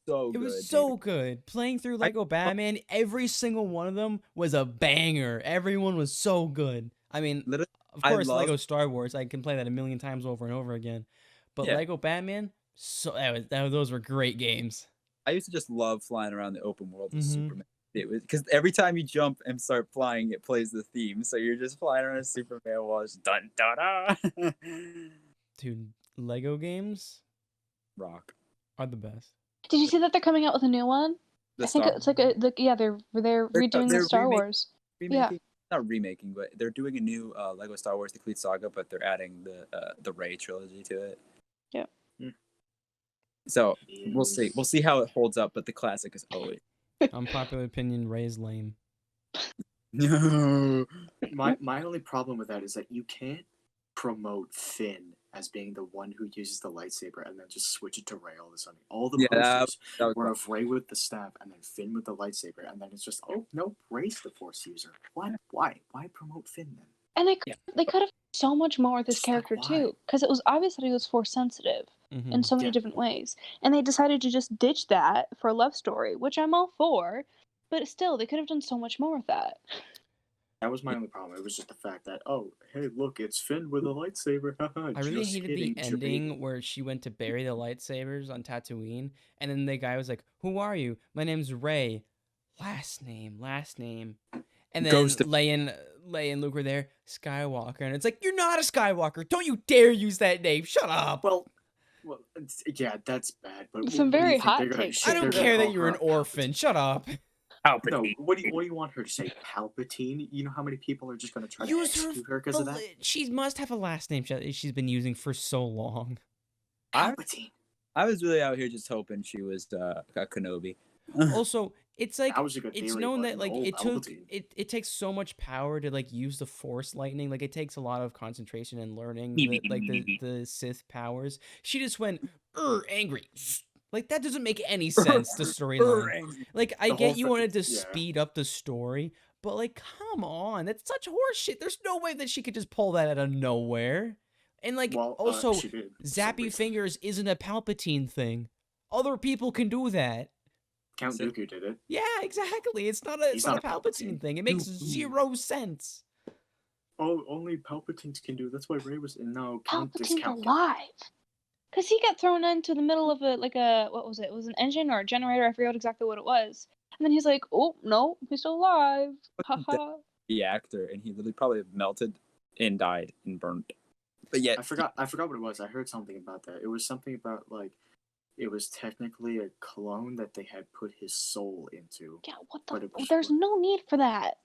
So It good. was dude. so good. Playing through Lego Batman, every single one of them was a banger. Everyone was so good. I mean, Literally, of I course, love- Lego Star Wars, I can play that a million times over and over again. But Yeah. Lego Batman, those were great games. I used to just love flying around the open world with Mhm. Superman. It was because every time you jump and start flying, it plays the theme. So you're just flying around as Superman while it's dun da da. Dude, Lego games Rock. are the best. Did you see that they're coming out with a new one? The I think Star it's like they're redoing the Star Wars. remaking, not remaking, but they're doing a new Lego Star Wars: The Complete Saga, but they're adding the Rey trilogy to it. Yeah. So we'll see. We'll see how it holds up, but the classic is always. Unpopular opinion, Ray's lame. No. My only problem with that is that you can't promote Finn as being the one who uses the lightsaber and then just switch it to Rey all of a sudden. All the posters that was were of Rey with the staff and then Finn with the lightsaber, and then it's just, oh no, Rey's the Force user. What? Why? Why promote Finn then? And they Yeah. they could have done so much more with this Just like, character why? too, because it was obvious that he was Force sensitive in so many Yeah. different ways, and they decided to just ditch that for a love story, which I'm all for. But still, they could have done so much more with that. That was my only problem. It was just the fact that, oh, hey, look, it's Finn with a lightsaber. I really Just hated kidding, the ending where she went to bury the lightsabers on Tatooine, and then the guy was like, "Who are you? My name's Rey. Last name." And then Ghost of- Leia and Luke were there, Skywalker, and it's like, "You're not a Skywalker. Don't you dare use that name. Shut up." Well, yeah, that's bad. But Some what do you very think hot they're gonna- takes. I they're don't gonna care that call you're her an a orphan. Palpatine? Shut up. No, Palpatine. what do you want her to say? Palpatine? You know how many people are just gonna try to Use her. execute her because of that? She must have a last name she's been using for so long. Palpatine. I was really out here just hoping she was a Kenobi. Also, it's like That was a good it's theory, known but that like no, it took Palpatine. it takes so much power to like use the Force lightning. Like it takes a lot of concentration and learning the Sith powers. She just went angry. Like that doesn't make any sense to storyline. Like I The get whole you thing- wanted to yeah. speed up the story, but like come on, that's such horse shit. There's no way that she could just pull that out of nowhere. And like Well, also she did, for some zappy reason. fingers isn't a Palpatine thing. Other people can do that. Count Dooku did it. Yeah, exactly. It's not a He's Palpatine, not a Palpatine. thing. It makes Dooku. 0 sense. Oh, only Palpatines can do it. That's why Rey was in. No, Count Palpatine's discount. alive. Because he got thrown into the middle of what was it? It was an engine or a generator. I forgot exactly what it was. And then he's like, oh, no, he's still alive. Haha. The actor, and he literally probably melted and died and burned. But yet, I forgot what it was. I heard something about that. It was something about like it was technically a clone that they had put his soul into. Yeah, what But the? it was- There's no need for that.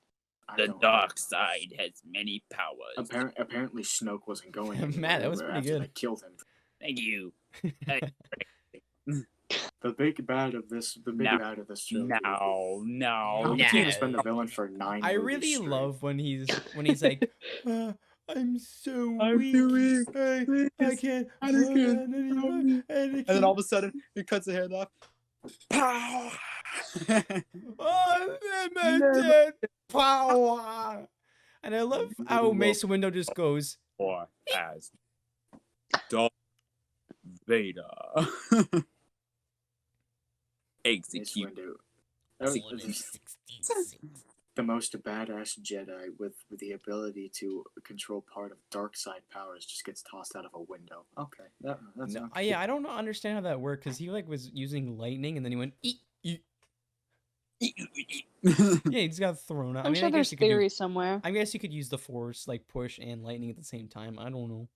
I the don't dark know. side has many powers. Apparently, Snoke wasn't going. Matt, that anywhere was pretty after good. They killed him. Thank you. The big bad of this. The big No. bad of this trilogy. No, Palpatine has been the villain for 9 I movies really straight. love when he's like, I'm so I'm weak. too weak. I can't Anakin, hold on anymore. Anakin." Anakin. And then all of a sudden, he cuts the head off. Pow! Unlimited power. And I love how Mace Windu just goes, Or as Darth Vader. Mace Execute. Windu. That was the most badass Jedi with the ability to control part of dark side powers just gets tossed out of a window. Okay, that's No, okay. yeah, I don't understand how that worked because he like was using lightning and then he went eat. Yeah, he just got thrown out. I'm sure I there's guess you could theories somewhere. I guess you could use the Force like push and lightning at the same time. I don't know.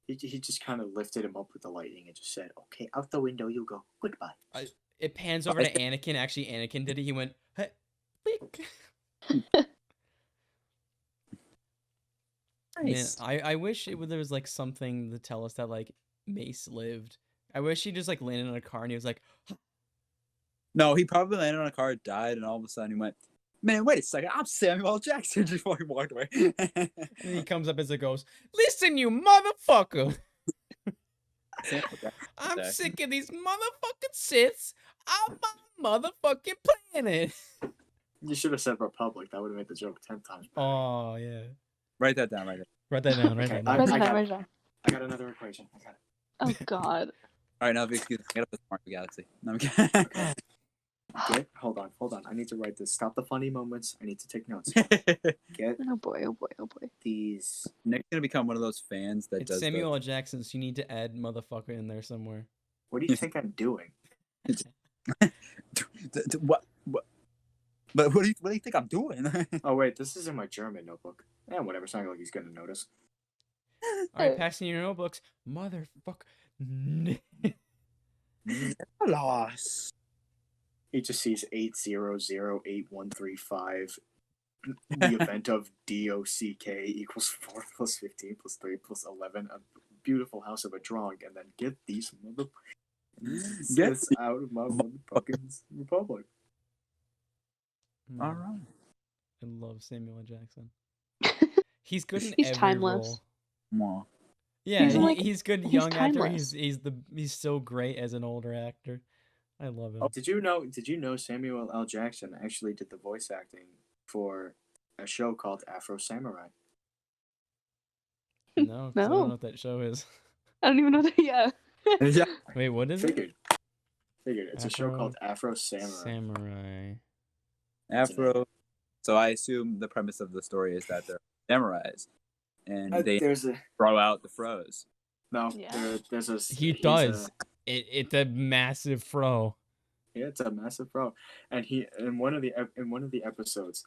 He just kind of lifted him up with the lightning and just said, "Okay, out the window you go. Goodbye." It pans over to Anakin. Actually, Anakin did it. He went, hey, blick. Man, Nice. I wish there was like something to tell us that like Mace lived. I wish he just like landed on a car and he was like, No, he probably landed on a car, died, and all of a sudden he went, "Man, wait a second, I'm Samuel L. Jackson." Just fucking walked away. and then he comes up as a ghost. Listen, you motherfucker! Samuel Jackson I'm there. sick of these motherfucking Siths on my motherfucking planet. You should have said Republic. That would have made the joke 10 times better. Oh yeah. Write that down right there. Write that down. Write Okay, that I down. Write it down, got- write it down. I got another equation. I got it. Oh God. All right, now if you excuse me, I gotta put Smart Galaxy. No, I'm kidding. Hold on. I need to write this. Stop the funny moments. I need to take notes. Get Oh boy, oh boy, oh boy. these. Nick's gonna become one of those fans that It's does Samuel L. Jackson, so you need to add motherfucker in there somewhere. What do you think I'm doing? what? But what do you think I'm doing? Oh wait, this is in my German notebook. Yeah, whatever. It's not like he's gonna notice. Alright, passing your notebooks. Motherfucker. Loss. He just sees 8008135. The event of DOCK equals 4 plus 15 plus 3 plus 11. A beautiful house of a drawing, and then get these Get this out of my motherfucking republic. All right. I love Samuel L. Jackson. He's good in He's every timeless. role. Mwah. Yeah, He's like- he's good he's young actor. timeless. He's so great as an older actor. I love him. Oh, did you know Samuel L. Jackson actually did the voice acting for a show called Afro Samurai? No, 'cause I don't No. know what that show is. I don't even know that. Yeah. Yeah. Wait, what is it? Figured. It's a show Afro called Afro Samurai. Samurai. Afro. So I assume the premise of the story is that they're samurais, and they There's a throw out the froze. no. Yeah. There's a He he's does. It's a massive fro. Yeah, it's a massive pro, and he in one of the episodes,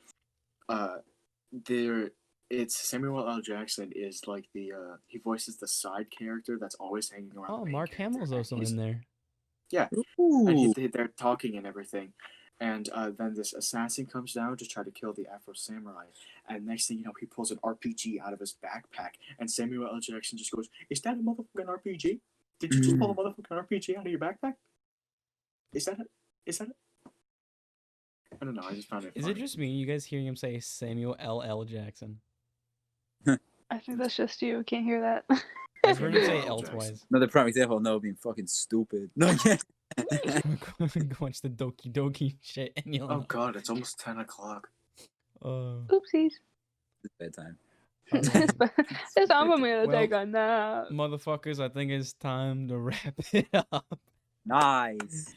it's Samuel L. Jackson is like the he voices the side character that's always hanging around. Oh, the main Mark character, Hamill's and also he's- in there. And they're talking and everything, and then this assassin comes down to try to kill the Afro Samurai, and next thing you know, he pulls an RPG out of his backpack, and Samuel L. Jackson just goes, "Is that a motherfucking RPG? Did you just pull a motherfucking RPG out of your backpack? Is that it? Is that it?" I don't know. I just found it. Is funny. it just me? You guys hearing him say Samuel L. Jackson? I think that's just you. Can't hear that. I've heard him say L. L Jackson. twice. Another prime example of Noah being fucking stupid. No, yeah. Go watch the Doki Doki shit and you'll Oh know. God, it's almost 10 o'clock. Oopsies. It's bedtime. It's time for me to Well, take a nap. Motherfuckers, I think it's time to wrap it up. Nice.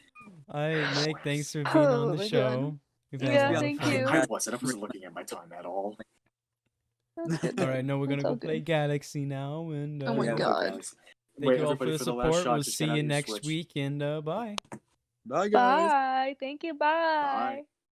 Alright, Nick, thanks for being Oh on the my show. We've had Yeah, a lot of thank fun. you. I wasn't looking at my time at all. That's good. Alright, now we're gonna That's all go play good. Galaxy now, and Oh my Yeah, God. guys. thank Wait, you all for everybody, the for the last support. shot, We'll just see get out you your next Switch. week, and bye. Bye, guys. Bye. Thank you. Bye. Bye.